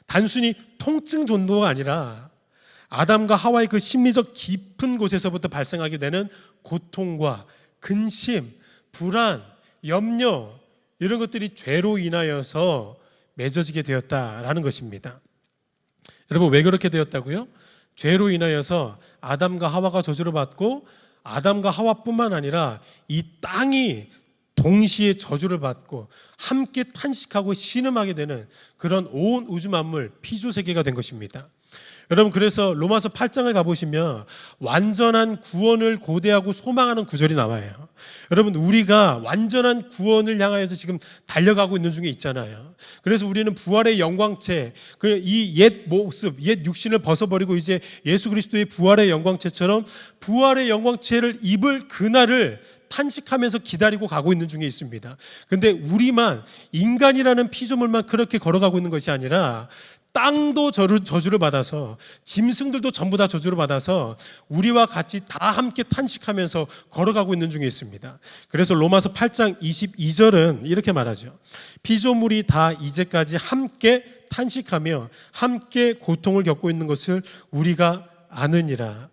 단순히 통증 정도가 아니라 아담과 하와의 그 심리적 깊은 곳에서부터 발생하게 되는 고통과 근심, 불안, 염려 이런 것들이 죄로 인하여서 맺어지게 되었다라는 것입니다. 여러분 왜 그렇게 되었다고요? 죄로 인하여서 아담과 하와가 저주를 받고 아담과 하와뿐만 아니라 이 땅이 동시에 저주를 받고 함께 탄식하고 신음하게 되는 그런 온 우주 만물 피조세계가 된 것입니다. 여러분 그래서 로마서 8장을 가보시면 완전한 구원을 고대하고 소망하는 구절이 나와요. 여러분 우리가 완전한 구원을 향하여서 지금 달려가고 있는 중에 있잖아요. 그래서 우리는 부활의 영광체, 이 옛 모습, 옛 육신을 벗어버리고 이제 예수 그리스도의 부활의 영광체처럼 부활의 영광체를 입을 그날을 탄식하면서 기다리고 가고 있는 중에 있습니다. 근데 우리만 인간이라는 피조물만 그렇게 걸어가고 있는 것이 아니라 땅도 저주를 받아서 짐승들도 전부 다 저주를 받아서 우리와 같이 다 함께 탄식하면서 걸어가고 있는 중에 있습니다. 그래서 로마서 8장 22절은 이렇게 말하죠. 피조물이 다 이제까지 함께 탄식하며 함께 고통을 겪고 있는 것을 우리가 아느니라.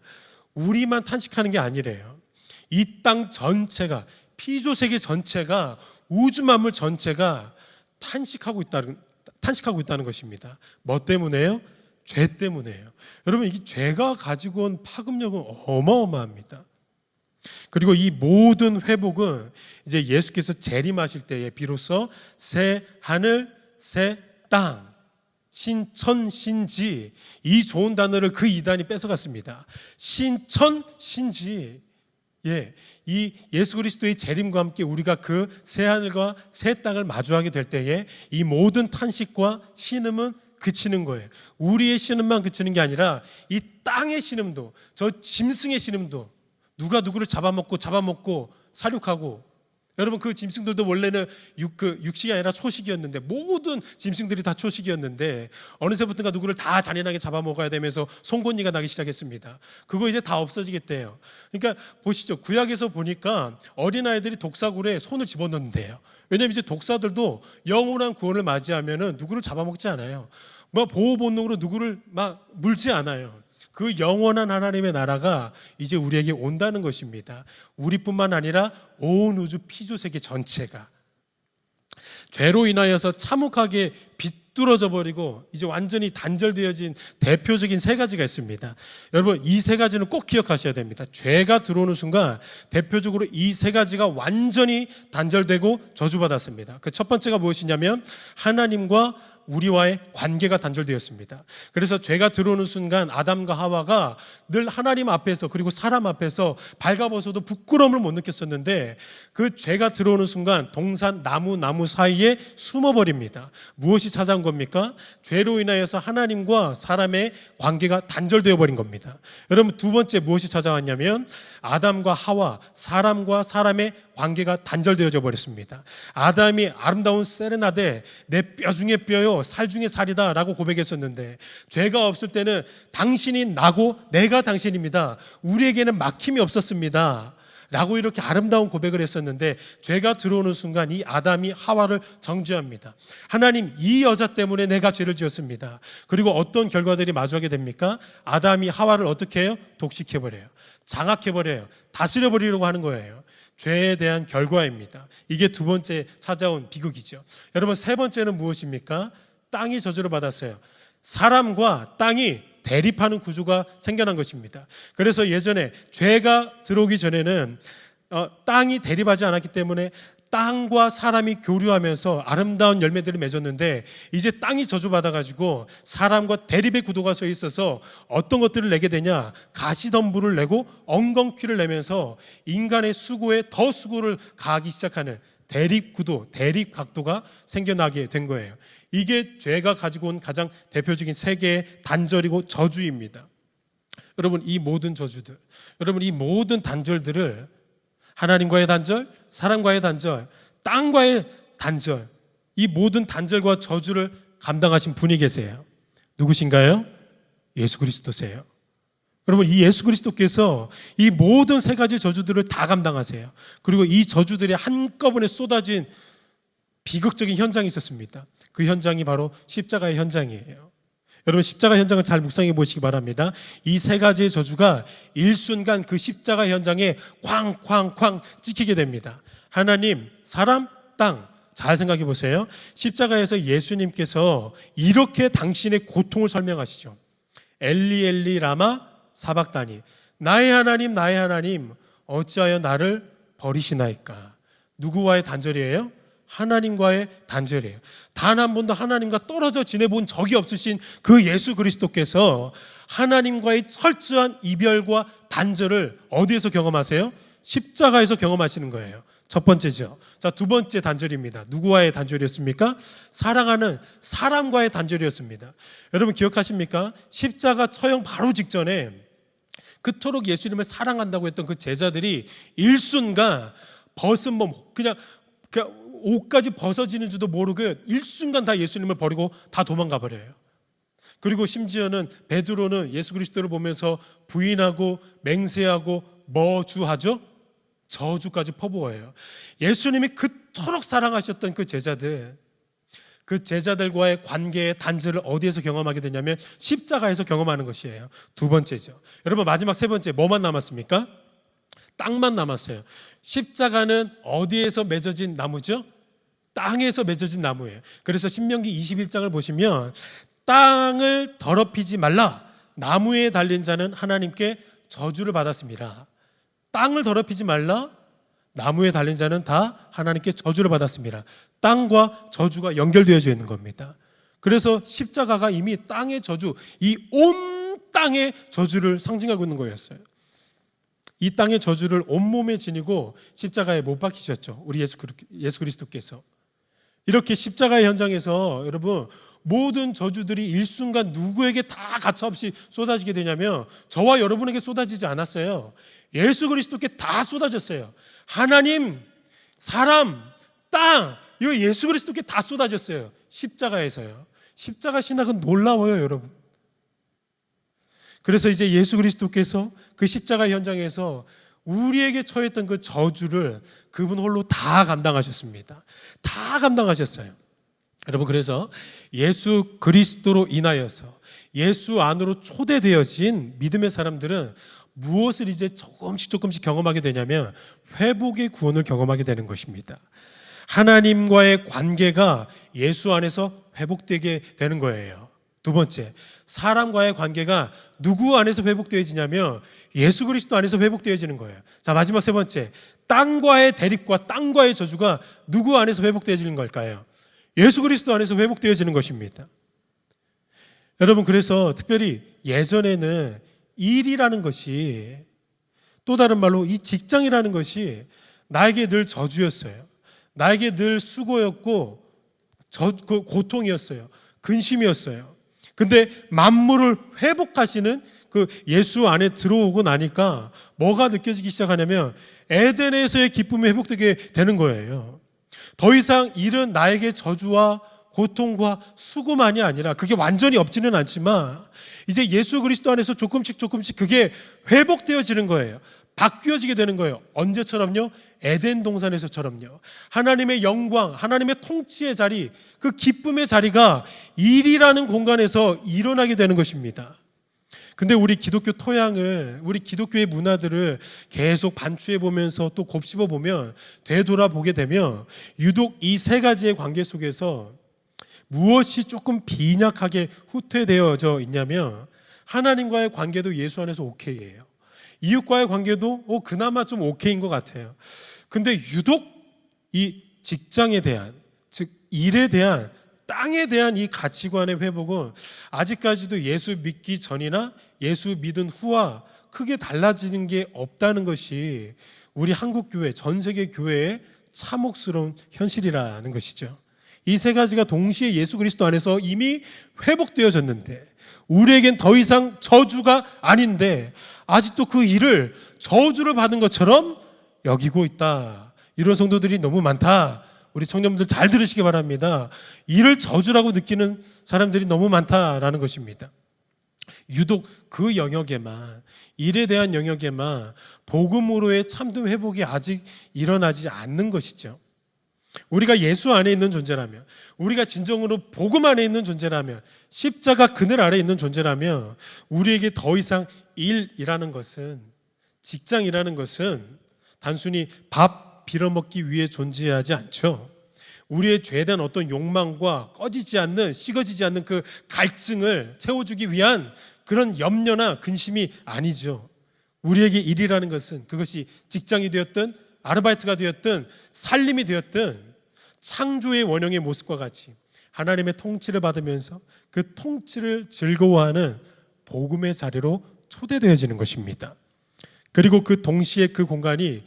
우리만 탄식하는 게 아니래요. 이 땅 전체가, 피조세계 전체가, 우주 만물 전체가 탄식하고 있다는 것입니다. 뭐 때문에요? 죄 때문에요. 여러분 이 죄가 가지고 온 파급력은 어마어마합니다. 그리고 이 모든 회복은 이제 예수께서 재림하실 때에 비로소 새 하늘, 새 땅, 신천, 신지, 이 좋은 단어를 그 이단이 뺏어갔습니다. 신천, 신지. 이 예수 그리스도의 재림과 함께 우리가 그 새 하늘과 새 땅을 마주하게 될 때에 이 모든 탄식과 신음은 그치는 거예요. 우리의 신음만 그치는 게 아니라 이 땅의 신음도, 저 짐승의 신음도, 누가 누구를 잡아먹고 살육하고, 여러분 그 짐승들도 원래는 육식이 아니라 초식이었는데, 모든 짐승들이 다 초식이었는데 어느새부터가 누구를 다 잔인하게 잡아먹어야 되면서 송곳니가 나기 시작했습니다. 그거 이제 다 없어지겠대요. 그러니까 보시죠, 구약에서 보니까 어린아이들이 독사굴에 손을 집어넣는데요. 왜냐하면 이제 독사들도 영원한 구원을 맞이하면은 누구를 잡아먹지 않아요. 뭐 보호 본능으로 누구를 막 물지 않아요. 그 영원한 하나님의 나라가 이제 우리에게 온다는 것입니다. 우리뿐만 아니라 온 우주 피조세계 전체가 죄로 인하여서 참혹하게 비뚤어져 버리고 이제 완전히 단절되어진 대표적인 세 가지가 있습니다. 여러분 이 세 가지는 꼭 기억하셔야 됩니다. 죄가 들어오는 순간 대표적으로 이 세 가지가 완전히 단절되고 저주받았습니다. 그 첫 번째가 무엇이냐면 하나님과 우리와의 관계가 단절되었습니다. 그래서 죄가 들어오는 순간 아담과 하와가 늘 하나님 앞에서 그리고 사람 앞에서 발가벗어도 부끄러움을 못 느꼈었는데 그 죄가 들어오는 순간 동산 나무 사이에 숨어버립니다. 무엇이 찾아온 겁니까? 죄로 인하여서 하나님과 사람의 관계가 단절되어 버린 겁니다. 여러분 두 번째 무엇이 찾아왔냐면 아담과 하와, 사람과 사람의 관계가 단절되어져 버렸습니다. 아담이 아름다운 세레나데 내 뼈 중에 뼈요 살 중에 살이다 라고 고백했었는데, 죄가 없을 때는 당신이 나고 내가 당신입니다, 우리에게는 막힘이 없었습니다 라고 이렇게 아름다운 고백을 했었는데, 죄가 들어오는 순간 이 아담이 하와를 정죄합니다. 하나님, 이 여자 때문에 내가 죄를 지었습니다. 그리고 어떤 결과들이 마주하게 됩니까? 아담이 하와를 어떻게 해요? 독식해버려요. 장악해버려요. 다스려버리려고 하는 거예요. 죄에 대한 결과입니다. 이게 두 번째 찾아온 비극이죠. 여러분 세 번째는 무엇입니까? 땅이 저주를 받았어요. 사람과 땅이 대립하는 구조가 생겨난 것입니다. 그래서 예전에 죄가 들어오기 전에는 땅이 대립하지 않았기 때문에 땅과 사람이 교류하면서 아름다운 열매들을 맺었는데, 이제 땅이 저주받아가지고 사람과 대립의 구도가 서 있어서 어떤 것들을 내게 되냐, 가시덤불을 내고 엉겅퀴를 내면서 인간의 수고에 더 수고를 가하기 시작하는 대립 구도, 대립 각도가 생겨나게 된 거예요. 이게 죄가 가지고 온 가장 대표적인 세 개의 단절이고 저주입니다. 여러분 이 모든 저주들, 여러분 이 모든 단절들을 하나님과의 단절, 사람과의 단절, 땅과의 단절, 이 모든 단절과 저주를 감당하신 분이 계세요. 누구신가요? 예수 그리스도세요. 여러분, 이 예수 그리스도께서 이 모든 세 가지 저주들을 다 감당하세요. 그리고 이 저주들이 한꺼번에 쏟아진 비극적인 현장이 있었습니다. 그 현장이 바로 십자가의 현장이에요. 여러분, 십자가 현장을 잘 묵상해 보시기 바랍니다. 이 세 가지의 저주가 일순간 그 십자가 현장에 쾅쾅쾅 찍히게 됩니다. 하나님, 사람, 땅. 잘 생각해 보세요. 십자가에서 예수님께서 이렇게 당신의 고통을 설명하시죠. 엘리 엘리 라마 사박다니, 나의 하나님 어찌하여 나를 버리시나이까. 누구와의 단절이에요? 하나님과의 단절이에요. 단 한 번도 하나님과 떨어져 지내본 적이 없으신 그 예수 그리스도께서 하나님과의 철저한 이별과 단절을 어디에서 경험하세요? 십자가에서 경험하시는 거예요. 첫 번째죠. 자, 두 번째 단절입니다. 누구와의 단절이었습니까? 사랑하는 사람과의 단절이었습니다. 여러분 기억하십니까? 십자가 처형 바로 직전에 그토록 예수님을 사랑한다고 했던 그 제자들이 일순간 벗은 몸, 그냥 옷까지 벗어지는 줄도 모르고 일순간 다 예수님을 버리고 다 도망가 버려요. 그리고 심지어는 베드로는 예수 그리스도를 보면서 부인하고 맹세하고 뭐주하죠? 저주까지 퍼부어요. 예수님이 그토록 사랑하셨던 그 제자들과의 관계의 단절을 어디에서 경험하게 되냐면 십자가에서 경험하는 것이에요. 두 번째죠. 여러분, 마지막 세 번째 뭐만 남았습니까? 땅만 남았어요. 십자가는 어디에서 맺어진 나무죠? 땅에서 맺어진 나무예요. 그래서 신명기 21장을 보시면 땅을 더럽히지 말라, 나무에 달린 자는 하나님께 저주를 받았습니다. 땅을 더럽히지 말라, 나무에 달린 자는 다 하나님께 저주를 받았습니다. 땅과 저주가 연결되어져 있는 겁니다. 그래서 십자가가 이미 땅의 저주, 이 온 땅의 저주를 상징하고 있는 거였어요. 이 땅의 저주를 온몸에 지니고 십자가에 못 박히셨죠. 우리 예수 그리스도께서. 이렇게 십자가의 현장에서 여러분 모든 저주들이 일순간 누구에게 다 가차없이 쏟아지게 되냐면 저와 여러분에게 쏟아지지 않았어요. 예수 그리스도께 다 쏟아졌어요. 하나님, 사람, 땅, 이거 예수 그리스도께 다 쏟아졌어요. 십자가에서요. 십자가 신학은 놀라워요, 여러분. 그래서 이제 예수 그리스도께서 그 십자가 현장에서 우리에게 처했던 그 저주를 그분 홀로 다 감당하셨습니다. 다 감당하셨어요. 여러분, 그래서 예수 그리스도로 인하여서 예수 안으로 초대되어진 믿음의 사람들은 무엇을 이제 조금씩 경험하게 되냐면 회복의 구원을 경험하게 되는 것입니다. 하나님과의 관계가 예수 안에서 회복되게 되는 거예요. 두 번째, 사람과의 관계가 누구 안에서 회복되어지냐면 예수 그리스도 안에서 회복되어지는 거예요. 자, 마지막 세 번째, 땅과의 대립과 땅과의 저주가 누구 안에서 회복되어지는 걸까요? 예수 그리스도 안에서 회복되어지는 것입니다. 여러분, 그래서 특별히 예전에는 일이라는 것이, 또 다른 말로 이 직장이라는 것이 나에게 늘 저주였어요. 나에게 늘 수고였고 고통이었어요. 근심이었어요. 근데 만물을 회복하시는 그 예수 안에 들어오고 나니까 뭐가 느껴지기 시작하냐면 에덴에서의 기쁨이 회복되게 되는 거예요. 더 이상 일은 나에게 저주와 고통과 수고만이 아니라, 그게 완전히 없지는 않지만 이제 예수 그리스도 안에서 조금씩 그게 회복되어지는 거예요. 바뀌어지게 되는 거예요. 언제처럼요? 에덴 동산에서처럼요. 하나님의 영광, 하나님의 통치의 자리, 그 기쁨의 자리가 일이라는 공간에서 일어나게 되는 것입니다. 근데 우리 기독교 토양을, 우리 기독교의 문화들을 계속 반추해 보면서 또 곱씹어 보면, 되돌아보게 되면 유독 이 세 가지의 관계 속에서 무엇이 조금 빈약하게 후퇴되어져 있냐면 하나님과의 관계도 예수 안에서 오케이예요. 이웃과의 관계도 그나마 좀 오케이인 것 같아요. 근데 유독 이 직장에 대한, 즉 일에 대한, 땅에 대한 이 가치관의 회복은 아직까지도 예수 믿기 전이나 예수 믿은 후와 크게 달라지는 게 없다는 것이 우리 한국교회, 전 세계 교회의 참혹스러운 현실이라는 것이죠. 이 세 가지가 동시에 예수 그리스도 안에서 이미 회복되어졌는데, 우리에겐 더 이상 저주가 아닌데 아직도 그 일을 저주를 받은 것처럼 여기고 있다. 이런 성도들이 너무 많다. 우리 청년분들 잘 들으시기 바랍니다. 일을 저주라고 느끼는 사람들이 너무 많다라는 것입니다. 유독 그 영역에만, 일에 대한 영역에만 복음으로의 참된 회복이 아직 일어나지 않는 것이죠. 우리가 예수 안에 있는 존재라면, 우리가 진정으로 복음 안에 있는 존재라면, 십자가 그늘 아래 있는 존재라면 우리에게 더 이상 일이라는 것은, 직장이라는 것은 단순히 밥 빌어먹기 위해 존재하지 않죠. 우리의 죄된 어떤 욕망과 꺼지지 않는, 식어지지 않는 그 갈증을 채워주기 위한 그런 염려나 근심이 아니죠. 우리에게 일이라는 것은, 그것이 직장이 되었든 아르바이트가 되었든 살림이 되었든 창조의 원형의 모습과 같이 하나님의 통치를 받으면서 그 통치를 즐거워하는 복음의 자리로 초대되어지는 것입니다. 그리고 그 동시에 그 공간이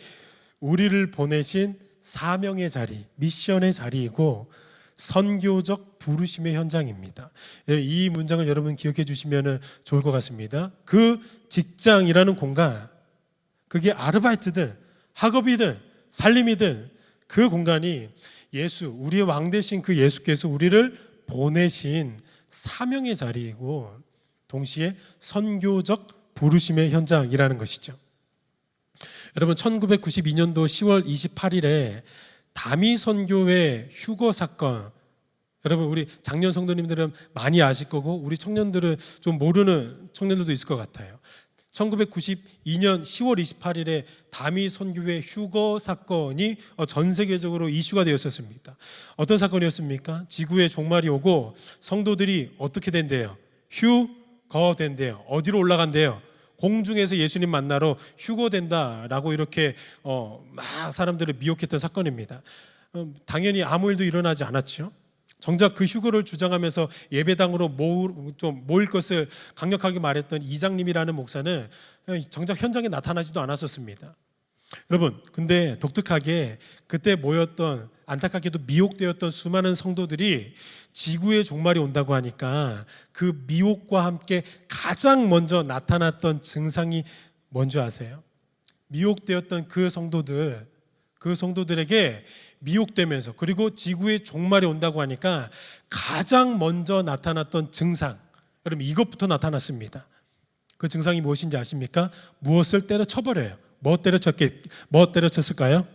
우리를 보내신 사명의 자리, 미션의 자리이고 선교적 부르심의 현장입니다. 이 문장을 여러분 기억해 주시면 좋을 것 같습니다. 그 직장이라는 공간, 그게 아르바이트든 학업이든 살림이든 그 공간이 예수, 우리의 왕 되신 그 예수께서 우리를 보내신 사명의 자리이고 동시에 선교적 부르심의 현장이라는 것이죠. 여러분, 1992년도 10월 28일에 다미 선교회 휴거 사건, 여러분 우리 작년 성도님들은 많이 아실 거고 우리 청년들은 좀 모르는 청년들도 있을 것 같아요. 1992년 10월 28일에 다미 선교회 휴거 사건이 전 세계적으로 이슈가 되었었습니다. 어떤 사건이었습니까? 지구에 종말이 오고 성도들이 어떻게 된대요? 휴거된대요. 어디로 올라간대요? 공중에서 예수님 만나러 휴거된다라고 이렇게 막 사람들을 미혹했던 사건입니다. 당연히 아무 일도 일어나지 않았죠. 정작 그 휴거를 주장하면서 예배당으로 모일 것을 강력하게 말했던 이장님이라는 목사는 정작 현장에 나타나지도 않았었습니다. 여러분, 근데 독특하게 그때 모였던, 안타깝게도 미혹되었던 수많은 성도들이 지구의 종말이 온다고 하니까 그 미혹과 함께 가장 먼저 나타났던 증상이 뭔지 아세요? 미혹되었던 그 성도들에게 미혹되면서, 그리고 지구의 종말이 온다고 하니까 가장 먼저 나타났던 증상, 여러분 이것부터 나타났습니다. 그 증상이 무엇인지 아십니까? 무엇을 때려쳐버려요. 뭐 때려쳤을까요?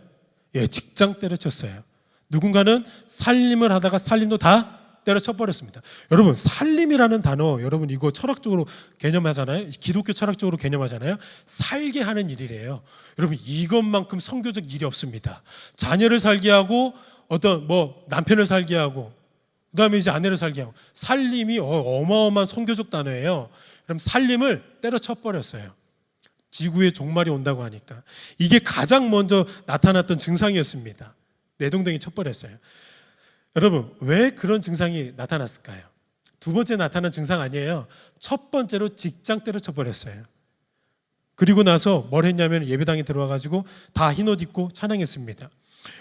예, 직장 때려쳤어요. 누군가는 살림을 하다가 살림도 다 때려쳐버렸습니다. 여러분, 살림이라는 단어, 여러분 이거 철학적으로 개념하잖아요. 기독교 철학적으로 개념하잖아요. 살게 하는 일이래요. 여러분, 이것만큼 선교적 일이 없습니다. 자녀를 살게 하고 남편을 살게 하고 그다음에 이제 아내를 살게 하고, 살림이 어마어마한 선교적 단어예요. 그럼 살림을 때려쳐버렸어요. 지구의 종말이 온다고 하니까. 이게 가장 먼저 나타났던 증상이었습니다. 내동댕이 쳐버렸어요. 여러분, 왜 그런 증상이 나타났을까요? 두 번째 나타난 증상 아니에요. 첫 번째로 직장 때려쳐버렸어요. 그리고 나서 뭘 했냐면 예배당에 들어와가지고 다 흰옷 입고 찬양했습니다.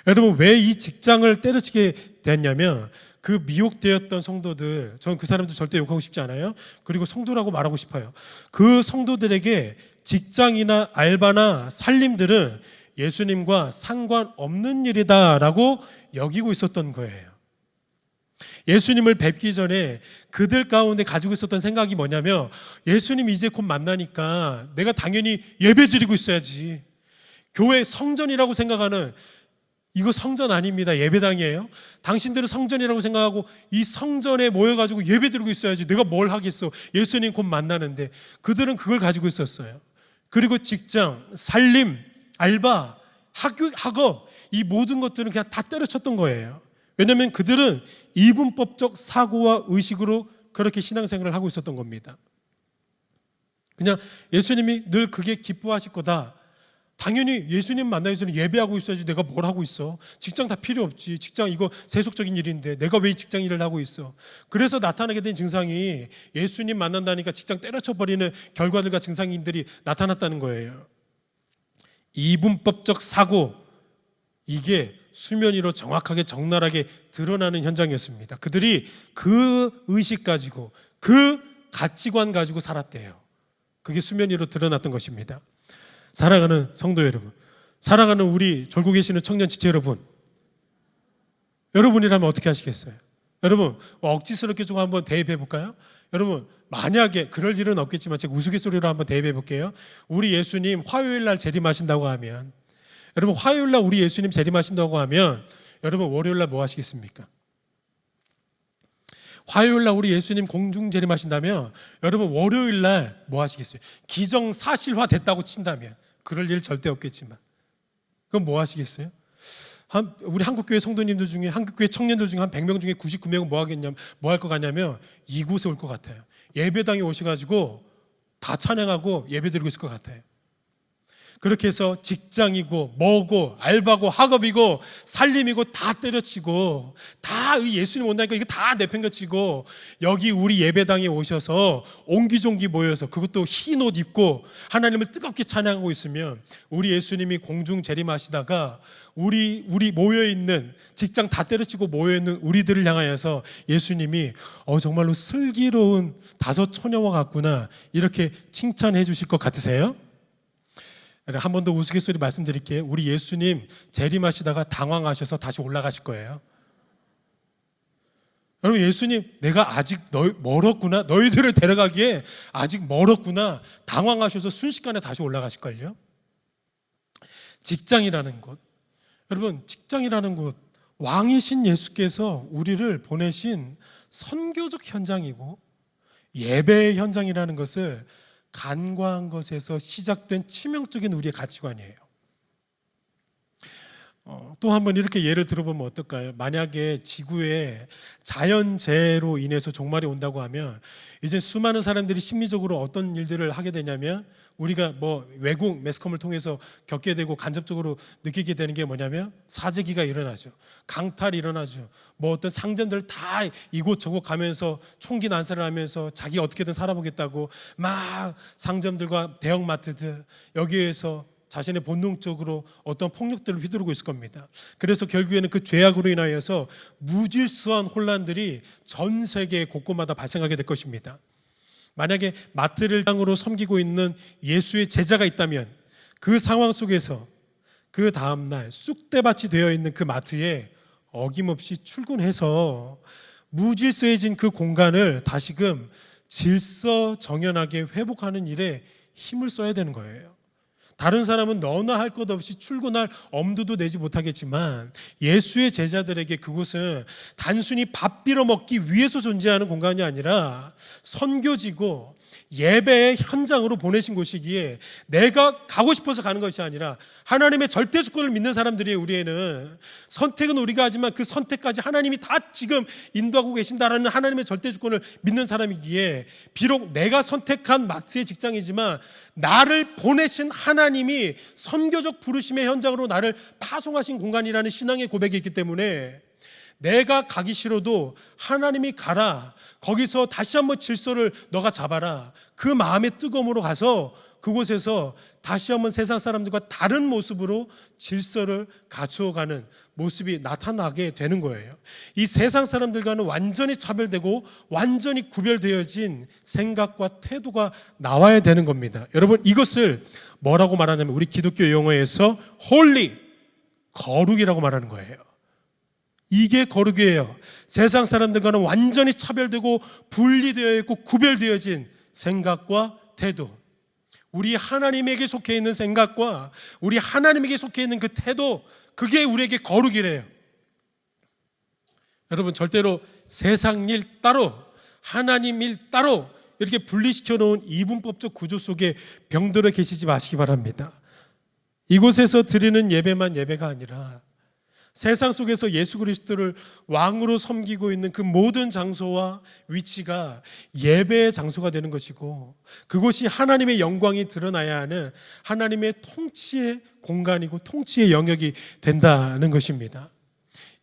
여러분, 왜 이 직장을 때려치게 됐냐면 그 미혹되었던 성도들, 저는 그 사람들 절대 욕하고 싶지 않아요. 그리고 성도라고 말하고 싶어요. 그 성도들에게 직장이나 알바나 살림들은 예수님과 상관없는 일이다라고 여기고 있었던 거예요. 예수님을 뵙기 전에 그들 가운데 가지고 있었던 생각이 뭐냐면, 예수님 이제 곧 만나니까 내가 당연히 예배 드리고 있어야지. 교회 성전이라고 생각하는, 이거 성전 아닙니다. 예배당이에요. 당신들은 성전이라고 생각하고 이 성전에 모여가지고 예배 드리고 있어야지. 내가 뭘 하겠어. 예수님 곧 만나는데. 그들은 그걸 가지고 있었어요. 그리고 직장, 살림, 알바, 학업, 이 모든 것들은 그냥 다 때려쳤던 거예요. 왜냐하면 그들은 이분법적 사고와 의식으로 그렇게 신앙생활을 하고 있었던 겁니다. 그냥 예수님이 늘 그게 기뻐하실 거다. 당연히 예수님 만나기 전에 예배하고 있어야지. 내가 뭘 하고 있어. 직장 다 필요 없지. 직장 이거 세속적인 일인데 내가 왜 이 직장 일을 하고 있어. 그래서 나타나게 된 증상이 예수님 만난다니까 직장 때려쳐버리는 결과들과 증상들이 나타났다는 거예요. 이분법적 사고, 이게 수면 위로 정확하게 적나라하게 드러나는 현장이었습니다. 그들이 그 의식 가지고, 그 가치관 가지고 살았대요. 그게 수면 위로 드러났던 것입니다. 사랑하는 성도 여러분, 사랑하는 우리 졸고 계시는 청년 지체 여러분, 여러분이라면 어떻게 하시겠어요? 여러분, 억지스럽게 좀 한번 대입해 볼까요? 여러분 만약에 그럴 일은 없겠지만 제가 우스갯소리로 한번 대입해 볼게요. 우리 예수님 화요일 날 재림하신다고 하면, 여러분 화요일 날 우리 예수님 재림하신다고 하면 여러분 월요일 날 뭐 하시겠습니까? 화요일 날 우리 예수님 공중 재림하신다면 여러분 월요일 날 뭐 하시겠어요? 기정사실화 됐다고 친다면, 그럴 일 절대 없겠지만 그럼 뭐 하시겠어요? 우리 한국교회 성도님들 중에, 한국교회 청년들 중에 한 100명 중에 99명은 뭐 하겠냐면, 뭐 할 것 같냐면 이곳에 올 것 같아요. 예배당에 오셔가지고 다 찬양하고 예배 드리고 있을 것 같아요. 그렇게 해서 직장이고 뭐고 알바고 학업이고 살림이고 다 때려치고, 다 예수님 온다니까 이거 다 내팽겨치고 여기 우리 예배당에 오셔서 옹기종기 모여서, 그것도 흰 옷 입고 하나님을 뜨겁게 찬양하고 있으면 우리 예수님이 공중 재림하시다가 우리 모여있는, 직장 다 때려치고 모여있는 우리들을 향하여서 예수님이 정말로 슬기로운 다섯 처녀와 같구나 이렇게 칭찬해 주실 것 같으세요? 한 번 더 우스갯소리 말씀드릴게요. 우리 예수님 재림하시다가 당황하셔서 다시 올라가실 거예요. 여러분 예수님, 내가 아직 멀었구나, 너희들을 데려가기에 아직 멀었구나 당황하셔서 순식간에 다시 올라가실걸요. 직장이라는 곳, 여러분 직장이라는 곳, 왕이신 예수께서 우리를 보내신 선교적 현장이고 예배의 현장이라는 것을 간과한 것에서 시작된 치명적인 우리의 가치관이에요. 또 한번 이렇게 예를 들어보면 어떨까요? 만약에 지구에 자연재해로 인해서 종말이 온다고 하면 이제 수많은 사람들이 심리적으로 어떤 일들을 하게 되냐면, 우리가 뭐 외국 매스컴을 통해서 겪게 되고 간접적으로 느끼게 되는 게 뭐냐면 사재기가 일어나죠. 강탈이 일어나죠. 뭐 어떤 상점들 다 이곳저곳 가면서 총기 난사를 하면서 자기 어떻게든 살아보겠다고 막 상점들과 대형마트들 여기에서 자신의 본능적으로 어떤 폭력들을 휘두르고 있을 겁니다. 그래서 결국에는 그 죄악으로 인하여서 무질서한 혼란들이 전 세계 곳곳마다 발생하게 될 것입니다. 만약에 마트를 땅으로 섬기고 있는 예수의 제자가 있다면 그 상황 속에서 그 다음날 쑥대밭이 되어 있는 그 마트에 어김없이 출근해서 무질서해진 그 공간을 다시금 질서정연하게 회복하는 일에 힘을 써야 되는 거예요. 다른 사람은 너나 할 것 없이 출근할 엄두도 내지 못하겠지만 예수의 제자들에게 그곳은 단순히 밥 빌어 먹기 위해서 존재하는 공간이 아니라 선교지고 예배의 현장으로 보내신 곳이기에 내가 가고 싶어서 가는 것이 아니라 하나님의 절대 주권을 믿는 사람들이에요. 우리에는 선택은 우리가 하지만 그 선택까지 하나님이 다 지금 인도하고 계신다라는 하나님의 절대 주권을 믿는 사람이기에 비록 내가 선택한 마트의 직장이지만 나를 보내신 하나님이 선교적 부르심의 현장으로 나를 파송하신 공간이라는 신앙의 고백이 있기 때문에 내가 가기 싫어도 하나님이 가라, 거기서 다시 한번 질서를 너가 잡아라, 그 마음의 뜨거움으로 가서 그곳에서 다시 한번 세상 사람들과 다른 모습으로 질서를 갖추어가는 모습이 나타나게 되는 거예요. 이 세상 사람들과는 완전히 차별되고 완전히 구별되어진 생각과 태도가 나와야 되는 겁니다. 여러분 이것을 뭐라고 말하냐면 우리 기독교 용어에서 홀리, 거룩이라고 말하는 거예요. 이게 거룩이에요. 세상 사람들과는 완전히 차별되고 분리되어 있고 구별되어진 생각과 태도, 우리 하나님에게 속해 있는 생각과 우리 하나님에게 속해 있는 그 태도, 그게 우리에게 거룩이래요. 여러분 절대로 세상 일 따로 하나님 일 따로 이렇게 분리시켜 놓은 이분법적 구조 속에 병들어 계시지 마시기 바랍니다. 이곳에서 드리는 예배만 예배가 아니라 세상 속에서 예수 그리스도를 왕으로 섬기고 있는 그 모든 장소와 위치가 예배의 장소가 되는 것이고, 그곳이 하나님의 영광이 드러나야 하는 하나님의 통치의 공간이고 통치의 영역이 된다는 것입니다.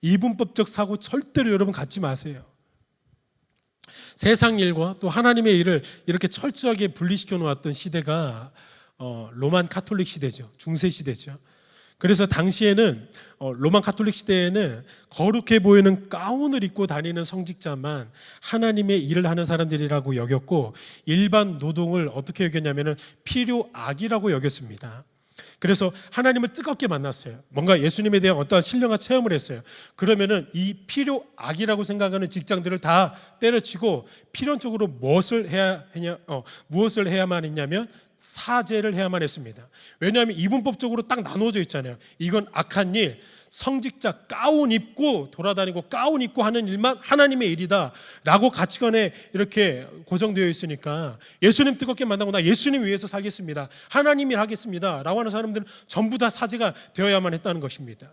이분법적 사고 절대로 여러분 갖지 마세요. 세상 일과 또 하나님의 일을 이렇게 철저하게 분리시켜 놓았던 시대가 로만 카톨릭 시대죠. 중세 시대죠. 그래서 당시에는 로만 카톨릭 시대에는 거룩해 보이는 가운을 입고 다니는 성직자만 하나님의 일을 하는 사람들이라고 여겼고, 일반 노동을 어떻게 여겼냐면 필요악이라고 여겼습니다. 그래서 하나님을 뜨겁게 만났어요. 뭔가 예수님에 대한 어떠한 신령한 체험을 했어요. 그러면은 이 필요악이라고 생각하는 직장들을 다 때려치고 필연적으로 무엇을 해야만 했냐면 사죄를 해야만 했습니다. 왜냐하면 이분법적으로 딱 나누어져 있잖아요. 이건 악한 일, 성직자 가운 입고 돌아다니고 가운 입고 하는 일만 하나님의 일이다 라고 가치관에 이렇게 고정되어 있으니까 예수님 뜨겁게 만나고 나 예수님 위해서 살겠습니다, 하나님 일 하겠습니다 라고 하는 사람들은 전부 다 사죄가 되어야만 했다는 것입니다.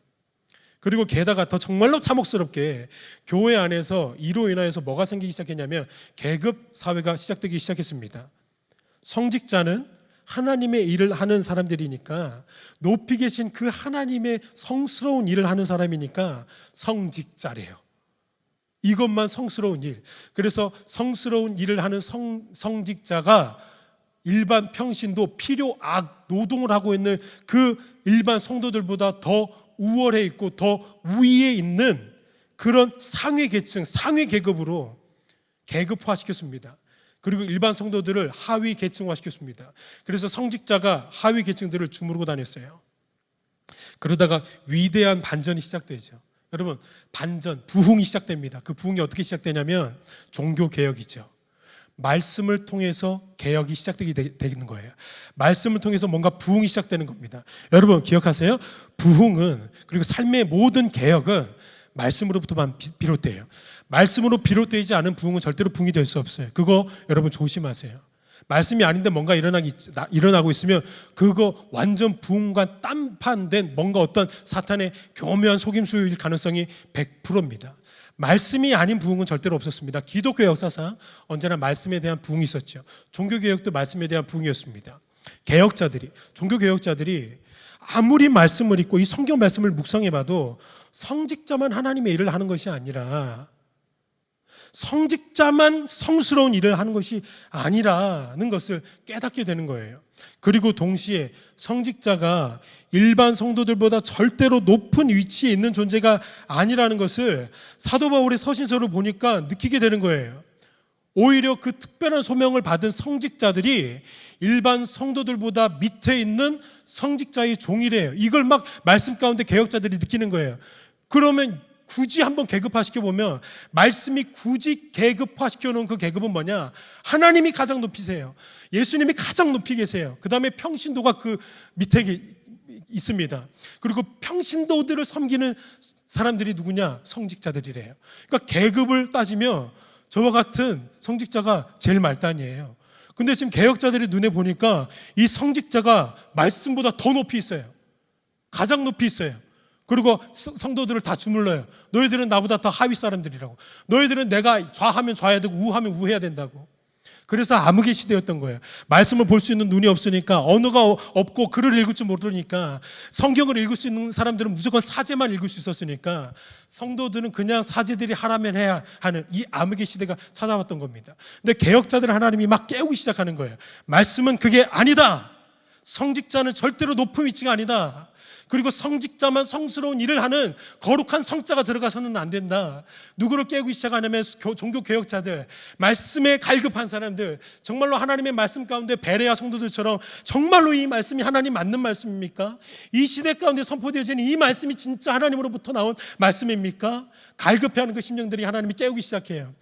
그리고 게다가 더 정말로 참혹스럽게 교회 안에서 이로 인하여서 뭐가 생기기 시작했냐면 계급 사회가 시작되기 시작했습니다. 성직자는 하나님의 일을 하는 사람들이니까, 높이 계신 그 하나님의 성스러운 일을 하는 사람이니까 성직자래요. 이것만 성스러운 일. 그래서 성스러운 일을 하는 성직자가 일반 평신도 필요악 노동을 하고 있는 그 일반 성도들보다 더 우월해 있고 더 위에 있는 그런 상위 계층, 상위 계급으로 계급화시켰습니다. 그리고 일반 성도들을 하위 계층화시켰습니다. 그래서 성직자가 하위 계층들을 주무르고 다녔어요. 그러다가 위대한 반전이 시작되죠. 여러분, 반전, 부흥이 시작됩니다. 그 부흥이 어떻게 시작되냐면 종교개혁이죠. 말씀을 통해서 개혁이 시작되게 되는 거예요. 말씀을 통해서 뭔가 부흥이 시작되는 겁니다. 여러분 기억하세요? 부흥은, 그리고 삶의 모든 개혁은 말씀으로부터만 비롯돼요. 말씀으로 비롯되지 않은 부흥은 절대로 부흥이 될 수 없어요. 그거 여러분 조심하세요. 말씀이 아닌데 뭔가 일어나고 있으면 그거 완전 부흥과 딴판된 뭔가 어떤 사탄의 교묘한 속임수일 가능성이 100%입니다. 말씀이 아닌 부흥은 절대로 없었습니다. 기독교 역사상 언제나 말씀에 대한 부흥이 있었죠. 종교개혁도 말씀에 대한 부흥이었습니다. 종교개혁자들이 아무리 말씀을 읽고 이 성경 말씀을 묵상해봐도 성직자만 하나님의 일을 하는 것이 아니라, 성직자만 성스러운 일을 하는 것이 아니라는 것을 깨닫게 되는 거예요. 그리고 동시에 성직자가 일반 성도들보다 절대로 높은 위치에 있는 존재가 아니라는 것을 사도 바울의 서신서를 보니까 느끼게 되는 거예요. 오히려 그 특별한 소명을 받은 성직자들이 일반 성도들보다 밑에 있는 성직자의 종이래요. 이걸 막 말씀 가운데 개혁자들이 느끼는 거예요. 그러면 굳이 한번 계급화시켜 보면, 말씀이 굳이 계급화시켜 놓은 그 계급은 뭐냐? 하나님이 가장 높이세요. 예수님이 가장 높이 계세요. 그 다음에 평신도가 그 밑에 있습니다. 그리고 평신도들을 섬기는 사람들이 누구냐? 성직자들이래요. 그러니까 계급을 따지면 저와 같은 성직자가 제일 말단이에요. 근데 지금 개혁자들이 눈에 보니까 이 성직자가 말씀보다 더 높이 있어요. 가장 높이 있어요. 그리고 성도들을 다 주물러요. 너희들은 나보다 더 하위 사람들이라고. 너희들은 내가 좌하면 좌해야 되고 우하면 우해야 된다고. 그래서 암흑의 시대였던 거예요. 말씀을 볼 수 있는 눈이 없으니까, 언어가 없고 글을 읽을 줄 모르니까, 성경을 읽을 수 있는 사람들은 무조건 사제만 읽을 수 있었으니까 성도들은 그냥 사제들이 하라면 해야 하는 이 암흑의 시대가 찾아왔던 겁니다. 근데 개혁자들은 하나님이 막 깨우기 시작하는 거예요. 말씀은 그게 아니다. 성직자는 절대로 높은 위치가 아니다. 그리고 성직자만 성스러운 일을 하는 거룩한 성자가 들어가서는 안 된다. 누구를 깨우기 시작하냐면 종교개혁자들, 말씀에 갈급한 사람들, 정말로 하나님의 말씀 가운데 베레아 성도들처럼 정말로 이 말씀이 하나님 맞는 말씀입니까? 이 시대 가운데 선포되어지는 이 말씀이 진짜 하나님으로부터 나온 말씀입니까? 갈급해하는 그 심령들이 하나님이 깨우기 시작해요.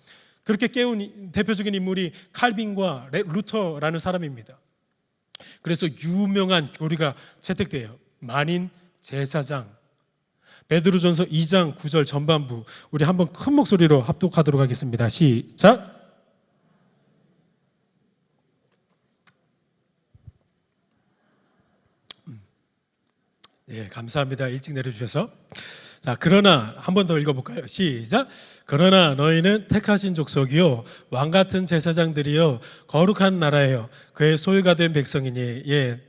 그렇게 깨운 대표적인 인물이 칼빈과 루터라는 사람입니다. 그래서 유명한 교리가 채택돼요. 만인 제사장. 베드로전서 2장 9절 전반부, 우리 한번 큰 목소리로 합독하도록 하겠습니다. 시작. 네, 감사합니다. 일찍 내려주셔서. 자, 그러나 한 번 더 읽어볼까요? 시작. 그러나 너희는 택하신 족속이요 왕 같은 제사장들이요 거룩한 나라예요 그의 소유가 된 백성이니. 예,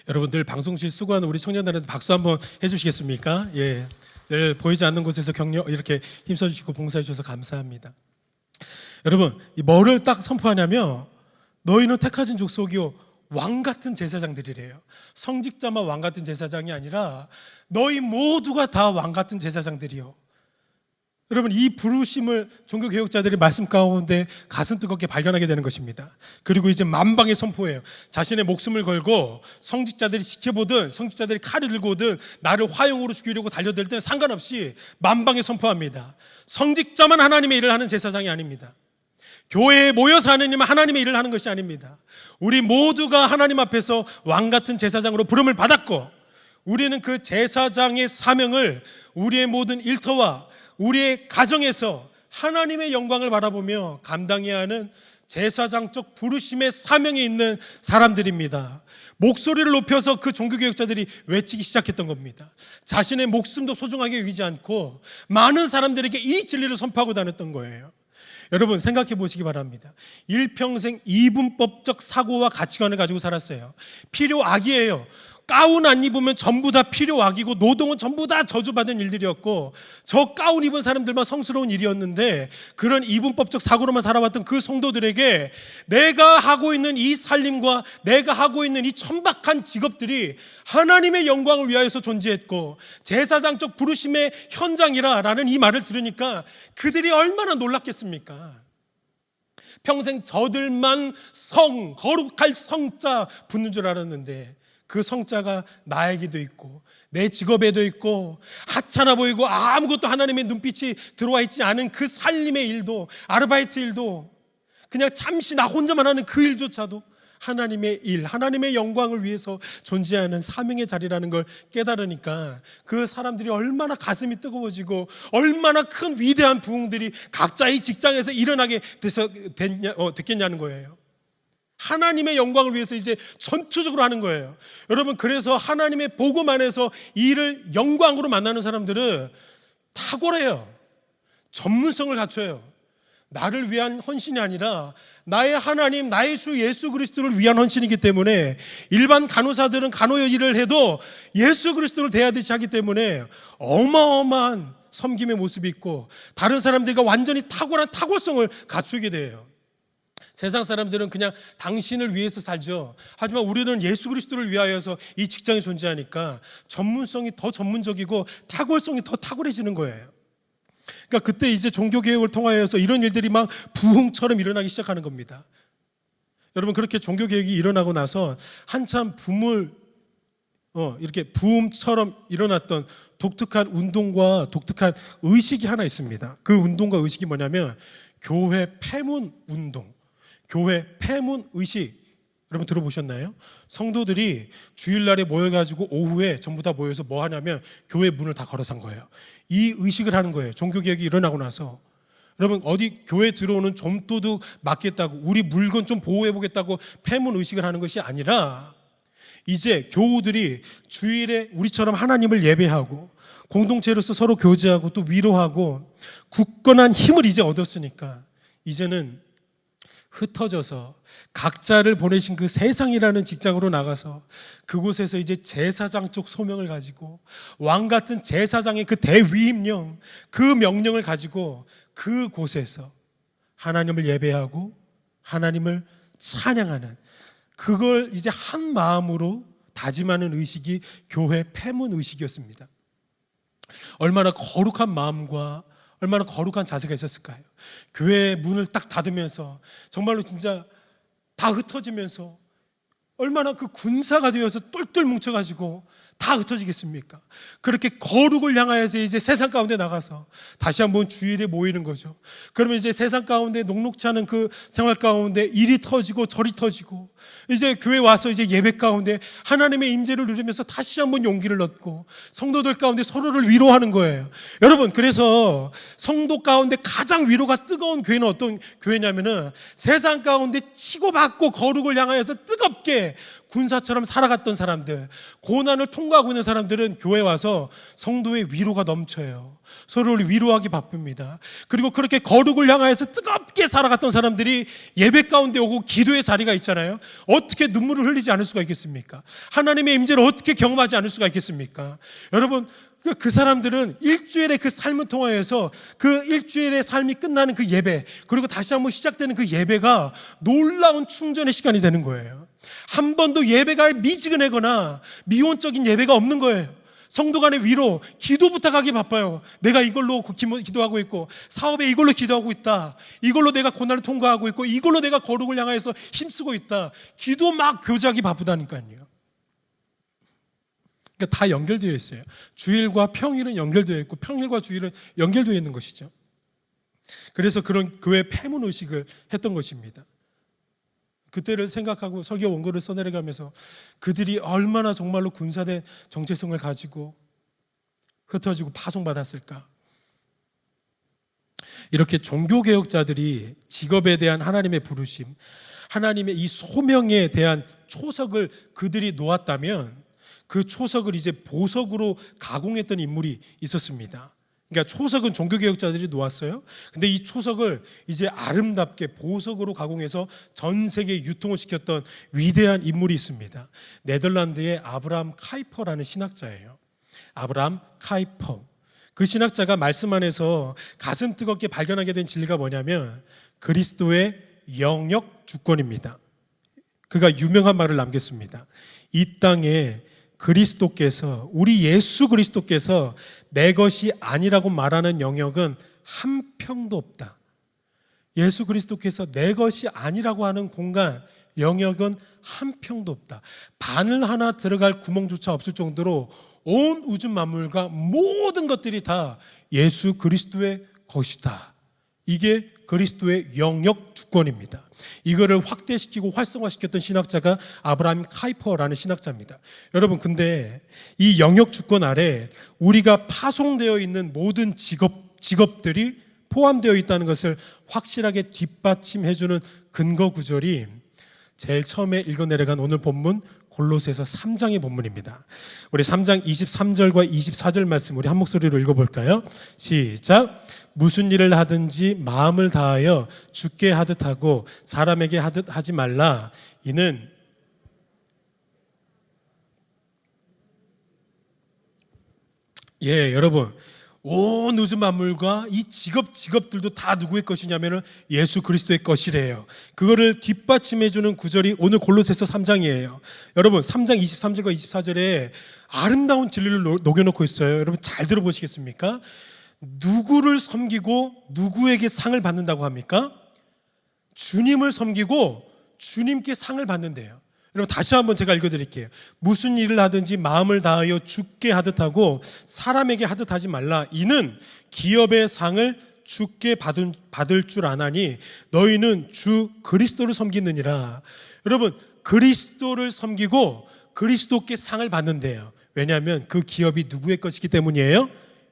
여러분들 방송실 수고하는 우리 청년들한테 박수 한번 해주시겠습니까? 예, 늘 보이지 않는 곳에서 격려 이렇게 힘써주시고 봉사해 주셔서 감사합니다. 여러분, 뭐를 딱 선포하냐면, 너희는 택하신 족속이요 왕 같은 제사장들이래요. 성직자만 왕 같은 제사장이 아니라 너희 모두가 다 왕 같은 제사장들이요. 여러분, 이 부르심을 종교개혁자들이 말씀 가운데 가슴 뜨겁게 발견하게 되는 것입니다. 그리고 이제 만방의 선포예요. 자신의 목숨을 걸고 성직자들이 지켜보든 성직자들이 칼을 들고 오든 나를 화용으로 죽이려고 달려들 때는 상관없이 만방의 선포합니다. 성직자만 하나님의 일을 하는 제사장이 아닙니다. 교회에 모여서 하나님의 일을 하는 것이 아닙니다. 우리 모두가 하나님 앞에서 왕같은 제사장으로 부름을 받았고, 우리는 그 제사장의 사명을 우리의 모든 일터와 우리의 가정에서 하나님의 영광을 바라보며 감당해야 하는 제사장적 부르심의 사명이 있는 사람들입니다. 목소리를 높여서 그 종교개혁자들이 외치기 시작했던 겁니다. 자신의 목숨도 소중하게 여기지 않고 많은 사람들에게 이 진리를 선포하고 다녔던 거예요. 여러분, 생각해 보시기 바랍니다. 일평생 이분법적 사고와 가치관을 가지고 살았어요. 필요악이에요. 가운 안 입으면 전부 다 필요악이고 노동은 전부 다 저주받은 일들이었고, 저 가운 입은 사람들만 성스러운 일이었는데, 그런 이분법적 사고로만 살아왔던 그 성도들에게 내가 하고 있는 이 살림과 내가 하고 있는 이 천박한 직업들이 하나님의 영광을 위하여서 존재했고 제사장적 부르심의 현장이라라는 이 말을 들으니까 그들이 얼마나 놀랐겠습니까? 평생 저들만 거룩할 성자 붙는 줄 알았는데 그 성자가 나에게도 있고 내 직업에도 있고 하찮아 보이고 아무것도 하나님의 눈빛이 들어와 있지 않은 그 살림의 일도, 아르바이트 일도, 그냥 잠시 나 혼자만 하는 그 일조차도 하나님의 일, 하나님의 영광을 위해서 존재하는 사명의 자리라는 걸 깨달으니까 그 사람들이 얼마나 가슴이 뜨거워지고 얼마나 큰 위대한 부흥들이 각자의 직장에서 일어나게 됐겠냐는 거예요. 하나님의 영광을 위해서 이제 전투적으로 하는 거예요. 여러분, 그래서 하나님의 복음 안에서 이를 영광으로 만나는 사람들은 탁월해요. 전문성을 갖춰요. 나를 위한 헌신이 아니라 나의 하나님, 나의 주 예수 그리스도를 위한 헌신이기 때문에, 일반 간호사들은 간호 일을 해도 예수 그리스도를 대하듯이 하기 때문에 어마어마한 섬김의 모습이 있고 다른 사람들과 완전히 탁월한 탁월성을 갖추게 돼요. 세상 사람들은 그냥 당신을 위해서 살죠. 하지만 우리는 예수 그리스도를 위하여서 이 직장에 존재하니까 전문성이 더 전문적이고 탁월성이 더 탁월해지는 거예요. 그러니까 그때 이제 종교개혁을 통하여서 이런 일들이 막 부흥처럼 일어나기 시작하는 겁니다. 여러분, 그렇게 종교개혁이 일어나고 나서 한참 이렇게 부흥처럼 일어났던 독특한 운동과 독특한 의식이 하나 있습니다. 그 운동과 의식이 뭐냐면 교회 폐문 운동, 교회 폐문 의식. 여러분 들어보셨나요? 성도들이 주일날에 모여가지고 오후에 전부 다 모여서 뭐 하냐면 교회 문을 다 걸어선 거예요. 이 의식을 하는 거예요. 종교개혁이 일어나고 나서. 여러분, 어디 교회 들어오는 좀도둑 막겠다고, 우리 물건 좀 보호해보겠다고 폐문 의식을 하는 것이 아니라, 이제 교우들이 주일에 우리처럼 하나님을 예배하고 공동체로서 서로 교제하고 또 위로하고 굳건한 힘을 이제 얻었으니까 이제는 흩어져서 각자를 보내신 그 세상이라는 직장으로 나가서 그곳에서 이제 제사장적 소명을 가지고 왕 같은 제사장의 그 대위임령, 그 명령을 가지고 그곳에서 하나님을 예배하고 하나님을 찬양하는, 그걸 이제 한 마음으로 다짐하는 의식이 교회 폐문 의식이었습니다. 얼마나 거룩한 마음과 얼마나 거룩한 자세가 있었을까요? 교회 문을 딱 닫으면서 정말로 진짜 다 흩어지면서 얼마나 그 군사가 되어서 똘똘 뭉쳐가지고 다 흩어지겠습니까? 그렇게 거룩을 향하여서 이제 세상 가운데 나가서 다시 한번 주일에 모이는 거죠. 그러면 이제 세상 가운데 녹록치 않은 그 생활 가운데 일이 터지고 저리 터지고 이제 교회 와서 이제 예배 가운데 하나님의 임재를 누리면서 다시 한번 용기를 얻고 성도들 가운데 서로를 위로하는 거예요. 여러분, 그래서 성도 가운데 가장 위로가 뜨거운 교회는 어떤 교회냐면은 세상 가운데 치고받고 거룩을 향하여서 뜨겁게 군사처럼 살아갔던 사람들, 고난을 통과하고 있는 사람들은 교회 와서 성도의 위로가 넘쳐요. 서로를 위로하기 바쁩니다. 그리고 그렇게 거룩을 향하여서 뜨겁게 살아갔던 사람들이 예배 가운데 오고 기도의 자리가 있잖아요. 어떻게 눈물을 흘리지 않을 수가 있겠습니까? 하나님의 임재를 어떻게 경험하지 않을 수가 있겠습니까? 여러분, 그 사람들은 일주일의 그 삶을 통하여서 그 일주일의 삶이 끝나는 그 예배, 그리고 다시 한번 시작되는 그 예배가 놀라운 충전의 시간이 되는 거예요. 한 번도 예배가 미지근하거나 미온적인 예배가 없는 거예요. 성도 간의 위로, 기도 부탁하기 바빠요. 내가 이걸로 기도하고 있고, 사업에 이걸로 기도하고 있다. 이걸로 내가 고난을 통과하고 있고, 이걸로 내가 거룩을 향해서 힘쓰고 있다. 기도 막 교제하기 바쁘다니까요. 그러니까 다 연결되어 있어요. 주일과 평일은 연결되어 있고 평일과 주일은 연결되어 있는 것이죠. 그래서 그런 교회 패문 의식을 했던 것입니다. 그때를 생각하고 설교 원고를 써내려가면서 그들이 얼마나 정말로 군사된 정체성을 가지고 흩어지고 파송받았을까. 이렇게 종교개혁자들이 직업에 대한 하나님의 부르심, 하나님의 이 소명에 대한 초석을 그들이 놓았다면 그 초석을 이제 보석으로 가공했던 인물이 있었습니다. 그러니까 초석은 종교개혁자들이 놓았어요. 근데 이 초석을 이제 아름답게 보석으로 가공해서 전 세계에 유통을 시켰던 위대한 인물이 있습니다. 네덜란드의 아브라함 카이퍼라는 신학자예요. 아브라함 카이퍼. 그 신학자가 말씀 안에서 가슴 뜨겁게 발견하게 된 진리가 뭐냐면 그리스도의 영역 주권입니다. 그가 유명한 말을 남겼습니다. 이 땅에 그리스도께서, 우리 예수 그리스도께서 내 것이 아니라고 말하는 영역은 한 평도 없다. 예수 그리스도께서 내 것이 아니라고 하는 공간, 영역은 한 평도 없다. 바늘 하나 들어갈 구멍조차 없을 정도로 온 우주 만물과 모든 것들이 다 예수 그리스도의 것이다. 이게 그리스도의 영역 주권입니다. 이거를 확대시키고 활성화시켰던 신학자가 아브라함 카이퍼라는 신학자입니다. 여러분, 근데 이 영역 주권 아래 우리가 파송되어 있는 모든 직업들이 포함되어 있다는 것을 확실하게 뒷받침해주는 근거 구절이 제일 처음에 읽어내려간 오늘 본문 골로새서 3장의 본문입니다. 우리 3장 23절과 24절 말씀 우리 한 목소리로 읽어볼까요? 시작. 무슨 일을 하든지 마음을 다하여 주께 하듯 하고 사람에게 하듯 하지 말라. 이는 여러분, 온 우주 만물과 이 직업들도 다 누구의 것이냐면은 예수 그리스도의 것이래요. 그거를 뒷받침해주는 구절이 오늘 골로새서 3장이에요. 여러분, 3장 23절과 24절에 아름다운 진리를 녹여놓고 있어요. 여러분 잘 들어보시겠습니까? 누구를 섬기고 누구에게 상을 받는다고 합니까? 주님을 섬기고 주님께 상을 받는데요. 여러분 다시 한번 제가 읽어드릴게요. 무슨 일을 하든지 마음을 다하여 주께 하듯 하고 사람에게 하듯 하지 말라. 이는 기업의 상을 주께 받을 줄 아나니 너희는 주 그리스도를 섬기느니라. 여러분, 그리스도를 섬기고 그리스도께 상을 받는데요. 왜냐하면 그 기업이 누구의 것이기 때문이에요?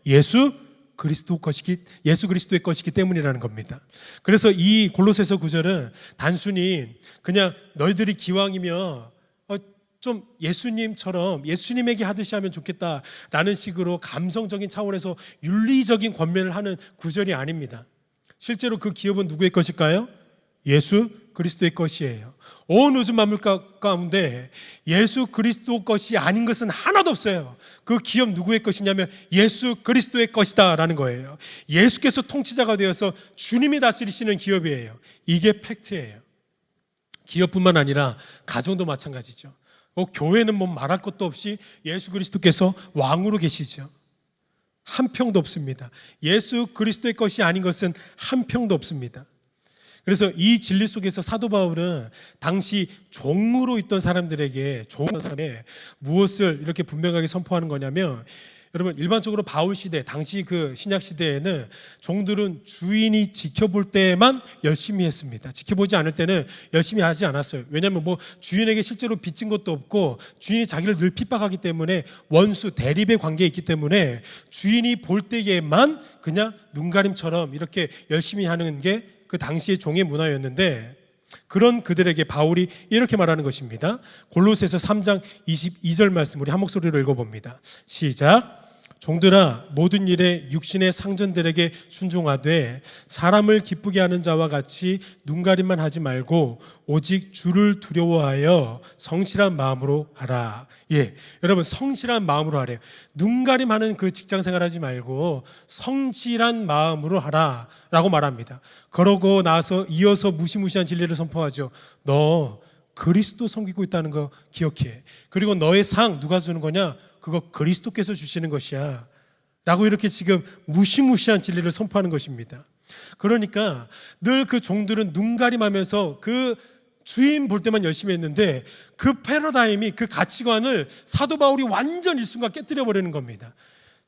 예수 그리스도의 것이기 때문이라는 겁니다. 그래서 이 골로새서 구절은 단순히 그냥 너희들이 기왕이면 좀 예수님처럼 예수님에게 하듯이 하면 좋겠다라는 식으로 감성적인 차원에서 윤리적인 권면을 하는 구절이 아닙니다. 실제로 그 기업은 누구의 것일까요? 예수 그리스도의 것이에요. 온 우주 만물 가운데 예수 그리스도 것이 아닌 것은 하나도 없어요. 그 기업 누구의 것이냐면 예수 그리스도의 것이다 라는 거예요. 예수께서 통치자가 되어서 주님이 다스리시는 기업이에요. 이게 팩트예요. 기업뿐만 아니라 가정도 마찬가지죠. 교회는 뭐 말할 것도 없이 예수 그리스도께서 왕으로 계시죠. 한 평도 없습니다. 예수 그리스도의 것이 아닌 것은 한 평도 없습니다. 그래서 이 진리 속에서 사도 바울은 당시 종으로 있던 사람들에게 무엇을 이렇게 분명하게 선포하는 거냐면, 여러분 일반적으로 바울 시대, 당시 그 신약 시대에는 종들은 주인이 지켜볼 때만 열심히 했습니다. 지켜보지 않을 때는 열심히 하지 않았어요. 왜냐하면 뭐 주인에게 실제로 빚진 것도 없고 주인이 자기를 늘 핍박하기 때문에 원수, 대립의 관계에 있기 때문에 주인이 볼 때에만 그냥 눈가림처럼 이렇게 열심히 하는 게 그 당시의 종의 문화였는데, 그런 그들에게 바울이 이렇게 말하는 것입니다. 골로새서 3장 22절 말씀 우리 한 목소리로 읽어봅니다. 시작. 종들아, 모든 일에 육신의 상전들에게 순종하되 사람을 기쁘게 하는 자와 같이 눈가림만 하지 말고 오직 주를 두려워하여 성실한 마음으로 하라. 여러분 성실한 마음으로 하래요. 눈가림하는 그 직장생활 하지 말고 성실한 마음으로 하라 라고 말합니다. 그러고 나서 이어서 무시무시한 진리를 선포하죠. 너 그리스도 섬기고 있다는 거 기억해. 그리고 너의 상 누가 주는 거냐? 그거 그리스도께서 주시는 것이야 라고 이렇게 지금 무시무시한 진리를 선포하는 것입니다. 그러니까 늘 그 종들은 눈가림하면서 그 주인 볼 때만 열심히 했는데 그 패러다임이, 그 가치관을 사도 바울이 완전 일순간 깨뜨려 버리는 겁니다.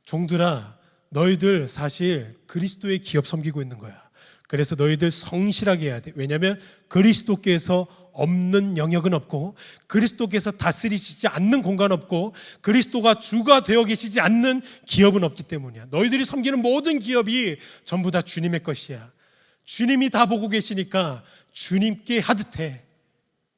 종들아, 너희들 사실 그리스도의 기업 섬기고 있는 거야. 그래서 너희들 성실하게 해야 돼. 왜냐하면 그리스도께서 없는 영역은 없고, 그리스도께서 다스리시지 않는 공간 없고, 그리스도가 주가 되어 계시지 않는 기업은 없기 때문이야. 너희들이 섬기는 모든 기업이 전부 다 주님의 것이야. 주님이 다 보고 계시니까 주님께 하듯 해.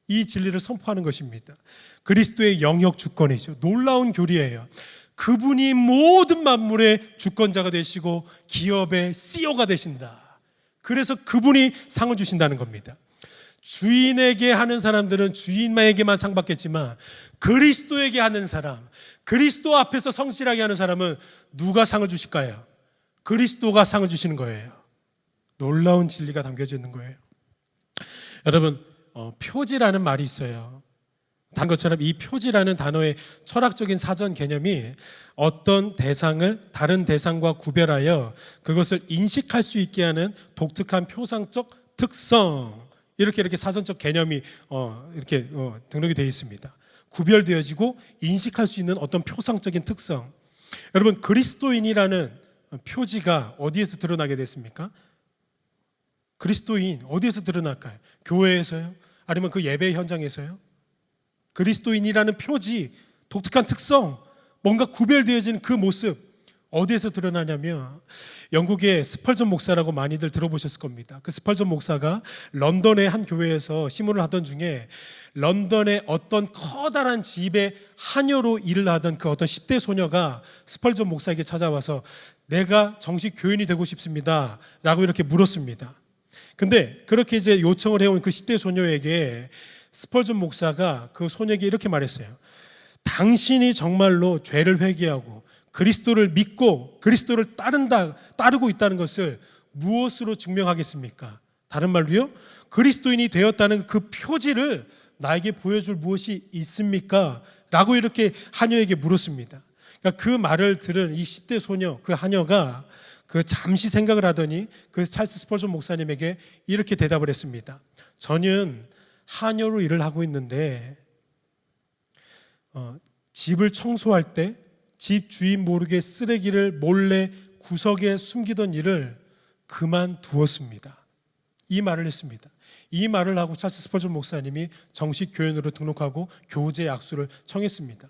이 진리를 선포하는 것입니다. 그리스도의 영역 주권이죠. 놀라운 교리예요. 그분이 모든 만물의 주권자가 되시고 기업의 CEO가 되신다. 그래서 그분이 상을 주신다는 겁니다. 주인에게 하는 사람들은 주인에게만 상 받겠지만 그리스도에게 하는 사람, 그리스도 앞에서 성실하게 하는 사람은 누가 상을 주실까요? 그리스도가 상을 주시는 거예요. 놀라운 진리가 담겨져 있는 거예요. 여러분, 표지라는 말이 있어요. 단 것처럼 이 표지라는 단어의 철학적인 사전 개념이 어떤 대상을 다른 대상과 구별하여 그것을 인식할 수 있게 하는 독특한 표상적 특성, 이렇게 사전적 개념이 이렇게 등록이 되어 있습니다. 구별되어지고 인식할 수 있는 어떤 표상적인 특성. 여러분, 그리스도인이라는 표지가 어디에서 드러나게 됐습니까? 그리스도인 어디에서 드러날까요? 교회에서요? 아니면 그 예배 현장에서요? 그리스도인이라는 표지, 독특한 특성, 뭔가 구별되어진 그 모습 어디에서 드러나냐면 영국의 스펄전 목사라고 많이들 들어보셨을 겁니다. 그 스펄전 목사가 런던의 한 교회에서 심문을 하던 중에 런던의 어떤 커다란 집의 하녀로 일을 하던 그 어떤 10대 소녀가 스펄전 목사에게 찾아와서 내가 정식 교인이 되고 싶습니다 라고 이렇게 물었습니다. 근데 그렇게 이제 요청을 해온 그 10대 소녀에게 스펄전 목사가 그 소녀에게 이렇게 말했어요. 당신이 정말로 죄를 회개하고 그리스도를 믿고 그리스도를 따르고 있다는 것을 무엇으로 증명하겠습니까? 다른 말로요, 그리스도인이 되었다는 그 표지를 나에게 보여줄 무엇이 있습니까? 라고 이렇게 하녀에게 물었습니다. 그러니까 그 말을 들은 이 10대 소녀, 그 하녀가 그 잠시 생각을 하더니 그 찰스 스펄전 목사님에게 이렇게 대답을 했습니다. 저는 하녀로 일을 하고 있는데 집을 청소할 때 집 주인 모르게 쓰레기를 몰래 구석에 숨기던 일을 그만두었습니다. 이 말을 했습니다. 이 말을 하고 찰스 스펄전 목사님이 정식 교인으로 등록하고 교제 약수를 청했습니다.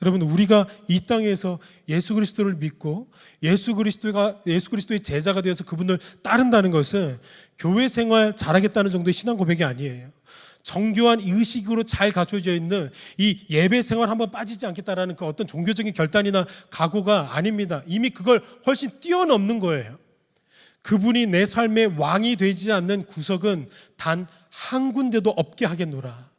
여러분, 우리가 이 땅에서 예수 그리스도를 믿고 예수 그리스도의 제자가 되어서 그분을 따른다는 것은 교회 생활 잘하겠다는 정도의 신앙 고백이 아니에요. 정교한 의식으로 잘 갖춰져 있는 이 예배 생활 한번 빠지지 않겠다라는 그 어떤 종교적인 결단이나 각오가 아닙니다. 이미 그걸 훨씬 뛰어넘는 거예요. 그분이 내 삶의 왕이 되지 않는 구석은 단 한 군데도 없게 하겠노라.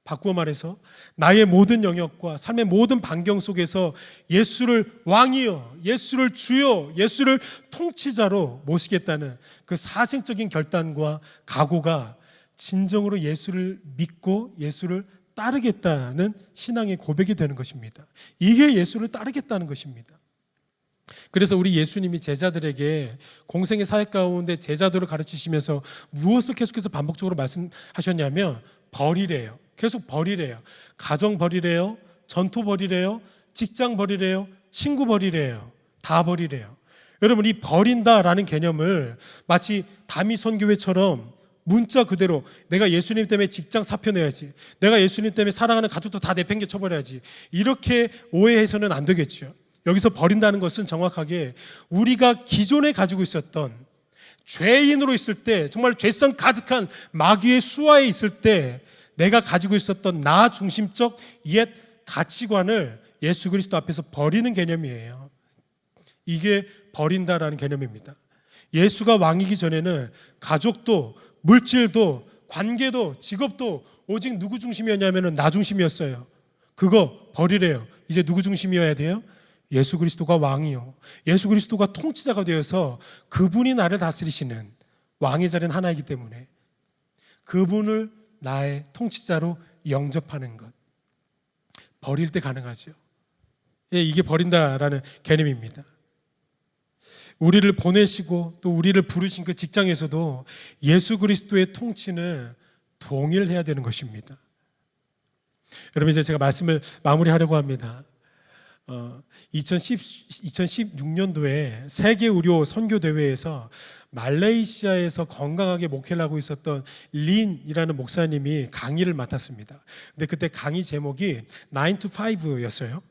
바꾸어 말해서 나의 모든 영역과 삶의 모든 반경 속에서 예수를 왕이요, 예수를 주요, 예수를 통치자로 모시겠다는 그 사생적인 결단과 각오가 진정으로 예수를 믿고 예수를 따르겠다는 신앙의 고백이 되는 것입니다. 이게 예수를 따르겠다는 것입니다. 그래서 우리 예수님이 제자들에게 공생의 사역 가운데 제자들을 가르치시면서 무엇을 계속해서 반복적으로 말씀하셨냐면 버리래요. 계속 버리래요. 가정 버리래요. 전토 버리래요. 직장 버리래요. 친구 버리래요. 다 버리래요. 여러분, 이 버린다라는 개념을 마치 다미선교회처럼 문자 그대로 내가 예수님 때문에 직장 사표내야지, 내가 예수님 때문에 사랑하는 가족도 다 내팽개 쳐버려야지, 이렇게 오해해서는 안 되겠죠. 여기서 버린다는 것은 정확하게 우리가 기존에 가지고 있었던 죄인으로 있을 때, 정말 죄성 가득한 마귀의 수하에 있을 때 내가 가지고 있었던 나 중심적 옛 가치관을 예수 그리스도 앞에서 버리는 개념이에요. 이게 버린다라는 개념입니다. 예수가 왕이기 전에는 가족도 물질도 관계도 직업도 오직 누구 중심이었냐면 나 중심이었어요. 그거 버리래요. 이제 누구 중심이어야 돼요? 예수 그리스도가 왕이요, 예수 그리스도가 통치자가 되어서 그분이 나를 다스리시는 왕의 자리는 하나이기 때문에, 그분을 나의 통치자로 영접하는 것. 버릴 때 가능하죠. 예, 이게 버린다라는 개념입니다. 우리를 보내시고 또 우리를 부르신 그 직장에서도 예수 그리스도의 통치는 동일해야 되는 것입니다. 여러분, 이제 제가 말씀을 마무리하려고 합니다. 2016년도에 세계 의료 선교 대회에서 말레이시아에서 건강하게 목회를 하고 있었던 린이라는 목사님이 강의를 맡았습니다. 근데 그때 강의 제목이 9 to 5였어요.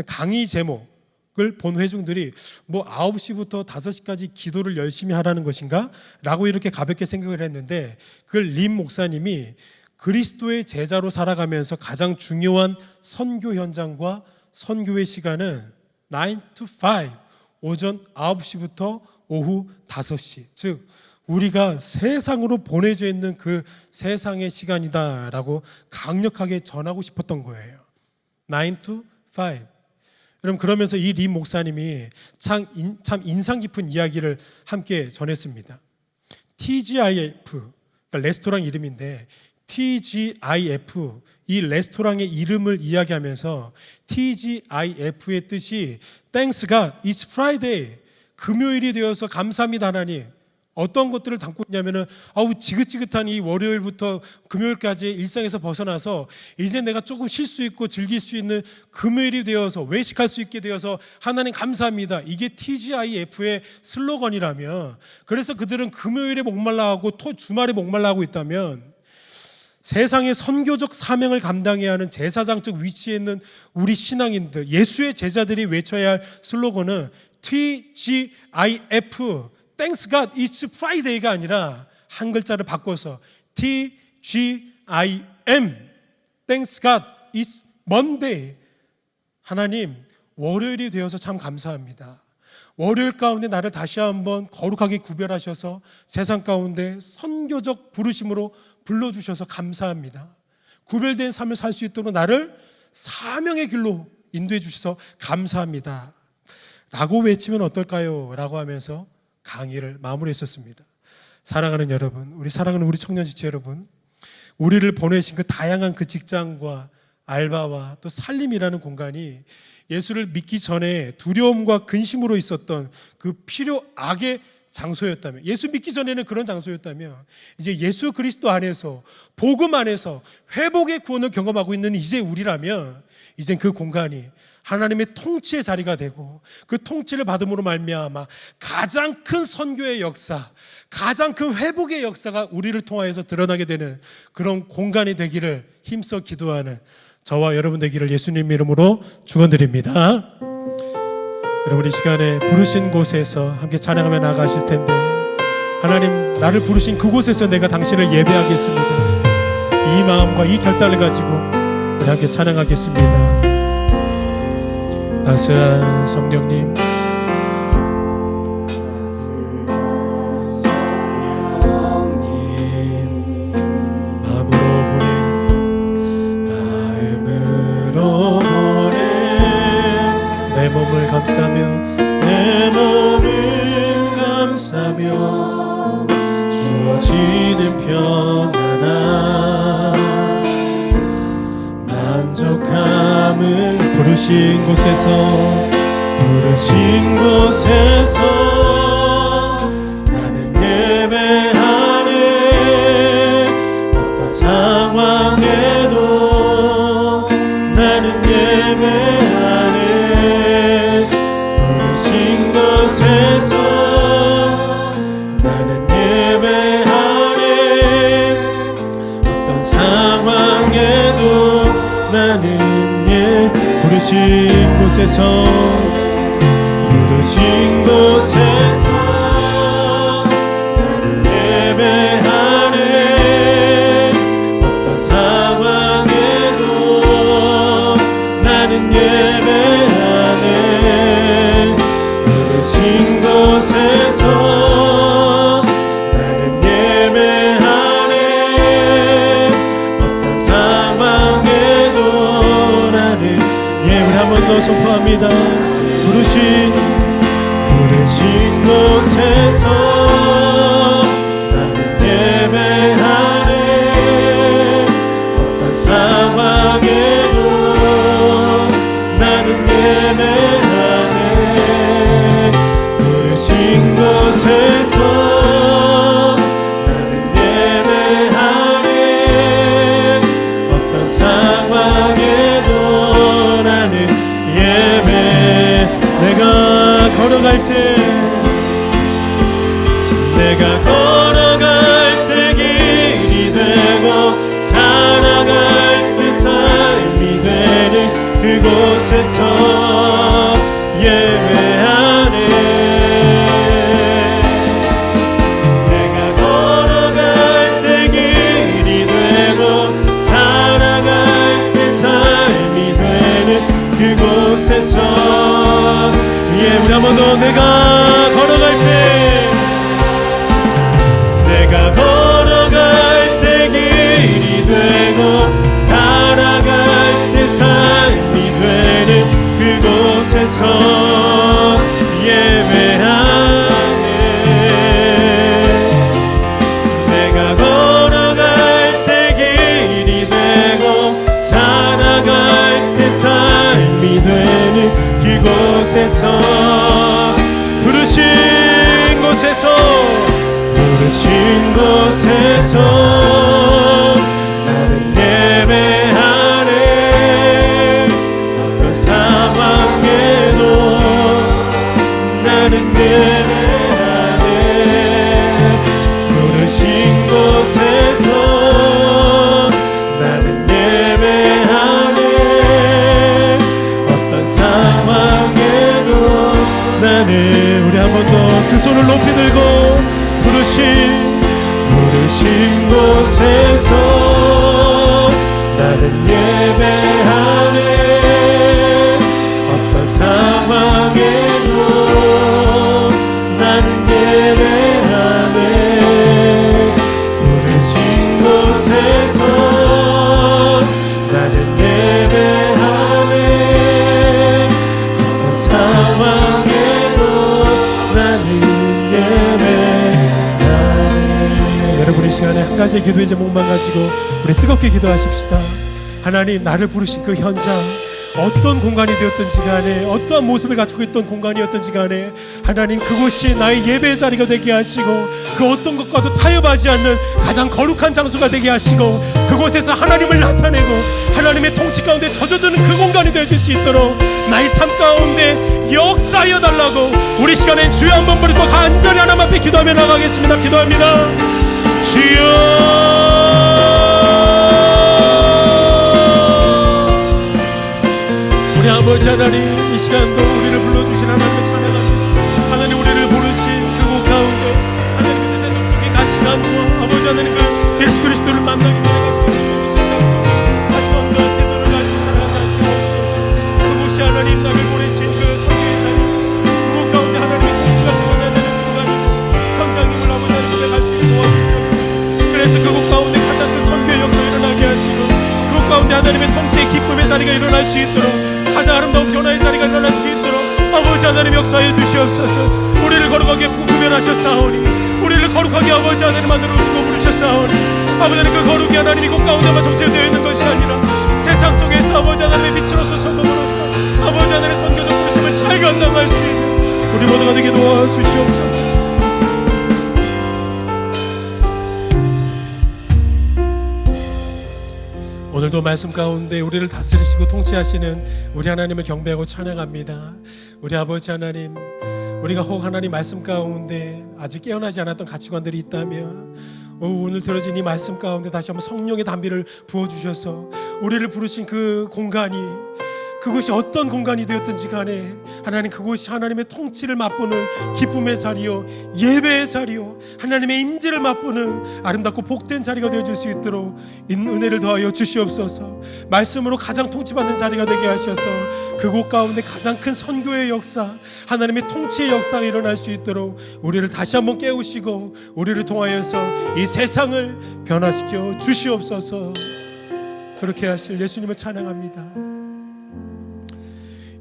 강의 제목을 본 회중들이 뭐 9시부터 5시까지 기도를 열심히 하라는 것인가? 라고 이렇게 가볍게 생각을 했는데, 그 린 목사님이 그리스도의 제자로 살아가면서 가장 중요한 선교 현장과 선교의 시간은 9 to 5, 오전 9시부터 오후 5시, 즉 우리가 세상으로 보내져 있는 그 세상의 시간이다라고 강력하게 전하고 싶었던 거예요. 9 to 5. 여러분, 그러면서 이 린 목사님이 참 인상 깊은 이야기를 함께 전했습니다. TGIF, 그러니까 레스토랑 이름인데 TGIF, 이 레스토랑의 이름을 이야기하면서 TGIF의 뜻이 Thanks God, It's Friday, 금요일이 되어서 감사합니다 하나님. 어떤 것들을 담고 있냐면은 지긋지긋한 이 월요일부터 금요일까지 일상에서 벗어나서 이제 내가 조금 쉴 수 있고 즐길 수 있는 금요일이 되어서 외식할 수 있게 되어서 하나님 감사합니다. 이게 TGIF의 슬로건이라면, 그래서 그들은 금요일에 목말라 하고 주말에 목말라 하고 있다면, 세상의 선교적 사명을 감당해야 하는 제사장적 위치에 있는 우리 신앙인들, 예수의 제자들이 외쳐야 할 슬로건은 TGIF, Thanks God, It's Friday가 아니라 한 글자를 바꿔서 TGIM, Thanks God, It's Monday. 하나님, 월요일이 되어서 참 감사합니다. 월요일 가운데 나를 다시 한번 거룩하게 구별하셔서 세상 가운데 선교적 부르심으로 불러주셔서 감사합니다. 구별된 삶을 살 수 있도록 나를 사명의 길로 인도해 주셔서 감사합니다 라고 외치면 어떨까요? 라고 하면서 강의를 마무리했었습니다. 사랑하는 여러분, 우리 사랑하는 우리 청년지체 여러분, 우리를 보내신 그 다양한 그 직장과 알바와 또 살림이라는 공간이 예수를 믿기 전에 두려움과 근심으로 있었던 그 필요 악의 장소였다면, 예수 믿기 전에는 그런 장소였다면, 이제 예수 그리스도 안에서, 복음 안에서 회복의 구원을 경험하고 있는 이제 우리라면, 이젠 그 공간이 하나님의 통치의 자리가 되고, 그 통치를 받음으로 말미암아 가장 큰 선교의 역사, 가장 큰 회복의 역사가 우리를 통하여서 드러나게 되는 그런 공간이 되기를 힘써 기도하는 저와 여러분 되기를 예수님 이름으로 축원드립니다. 여러분, 이 시간에 부르신 곳에서 함께 찬양하며 나아가실 텐데, 하나님, 나를 부르신 그곳에서 내가 당신을 예배하겠습니다. 이 마음과 이 결단을 가지고 우리 함께 찬양하겠습니다. 따스한 성령님, 내 몸을 감싸며 주어지는 평안함, 만족함을 부르신 곳에서 나는 예배하네. 어떤 상황에도 나는 예배하네. 나는 예배하네. 어떤 상황에도 나는 부르신 곳에서 나는 예배하네. 어떤 상황에도 나는 예배하네. 부르신 곳에서 나는 예배하네. 어떤 상황에도 나는 우리 한 번 더 선포합니다. 부르신 곳에서 나는 예배하네. 그곳에서 우리 한 번 더 내가 걸어갈 때 내가 걸어갈 때 길이 되고 살아갈 때 삶이 되는 그곳에서 예배하네. 내가 걸어갈 때 길이 되고 살아갈 때 삶이 되는 그곳에서 부르신 곳에서 나는 예배하네. 어떤 상황에도 나는 예배하네. 부르신 곳에서 나는 예배하네. 어떤 상황에도 나는 우리 한 번 더 두 손을 높이 들고 부르신 곳에서 나는 예배하네. 어떤 상황에도 나는 예배하네. 부르신 곳에서 나는 예배하네. 어떤 상황에도 나는 여러분 이 시간에 한 가지의 기도의 제목만 가지고 우리 뜨겁게 기도하십시다. 하나님, 나를 부르신 그 현장, 어떤 공간이 되었든지 간에, 어떠한 모습을 갖추고 있던 공간이었든지 간에 하나님, 그곳이 나의 예배의 자리가 되게 하시고 그 어떤 것과도 타협하지 않는 가장 거룩한 장소가 되게 하시고 그곳에서 하나님을 나타내고 하나님의 통치 가운데 젖어드는 그 공간이 되어줄 수 있도록 나의 삶 가운데 역사하여 달라고 우리 시간에 주여 한번 부르고 간절히 하나님 앞에 기도하며 나가겠습니다. 기도합니다. 주여, 우리 아버지 하나님, 이 시간도 우리를 불러주신 하나님을 찬양합니다. 하나님, 우리를 부르신 그곳 가운데 하나님 그 세상적인 가치관과 아버지 하나님 그 예수 그리스도를 만나기 전에 가지고 있었던 그 세상적인 가치관과 태도를 가지고 살아가지 않게 하옵소서. 그곳이 하나님 나를 보내신 그 선교의 자리, 그곳 가운데 하나님의 통치가 드러나는 순간이고 현장임을 아버지 하나님 고백할 수 있게 도와주시옵소서. 그래서 그곳 가운데 가장 큰 선교의 역사가 일어나게 하시고 그곳 가운데 하나님의 통치의 기쁨의 자리가 일어날 수 있도록 가장 아름다운 변화의 자리가 일어날 수 있도록 아버지 하나님 역사해 주시옵소서. 우리를 거룩하게 구별하셨사오니 우리를 거룩하게 아버지 하나님 만들어 주시고 부르셨사오니 아버지 하나님 그 거룩이 하나님 이곳 가운데만 정체되어 있는 것이 아니라 세상 속에서 아버지 하나님의 빛으로서 성도로서 아버지 하나님의 선교적 부르심을 잘 감당할 수 있는 우리 모두가 되게 도와주시옵소서. 오늘도 말씀 가운데 우리를 다스리시고 통치하시는 우리 하나님을 경배하고 찬양합니다. 우리 아버지 하나님, 우리가 혹 하나님 말씀 가운데 아직 깨어나지 않았던 가치관들이 있다면 오늘 들어진 이 말씀 가운데 다시 한번 성령의 담비를 부어주셔서 우리를 부르신 그 공간이, 그곳이 어떤 공간이 되었든지 간에 하나님, 그곳이 하나님의 통치를 맛보는 기쁨의 자리요, 예배의 자리요, 하나님의 임재를 맛보는 아름답고 복된 자리가 되어질 수 있도록 은혜를 더하여 주시옵소서. 말씀으로 가장 통치받는 자리가 되게 하셔서 그곳 가운데 가장 큰 선교의 역사, 하나님의 통치의 역사가 일어날 수 있도록 우리를 다시 한번 깨우시고 우리를 통하여서 이 세상을 변화시켜 주시옵소서. 그렇게 하실 예수님을 찬양합니다.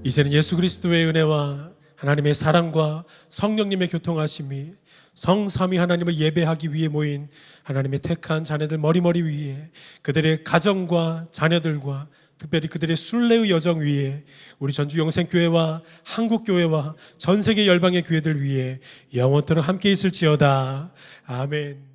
이제는 예수 그리스도의 은혜와 하나님의 사랑과 성령님의 교통하심이 성삼위 하나님을 예배하기 위해 모인 하나님의 택한 자녀들 머리머리 위에, 그들의 가정과 자녀들과 특별히 그들의 순례의 여정 위에, 우리 전주 영생교회와 한국교회와 전세계 열방의 교회들 위에 영원토록 함께 있을지어다. 아멘.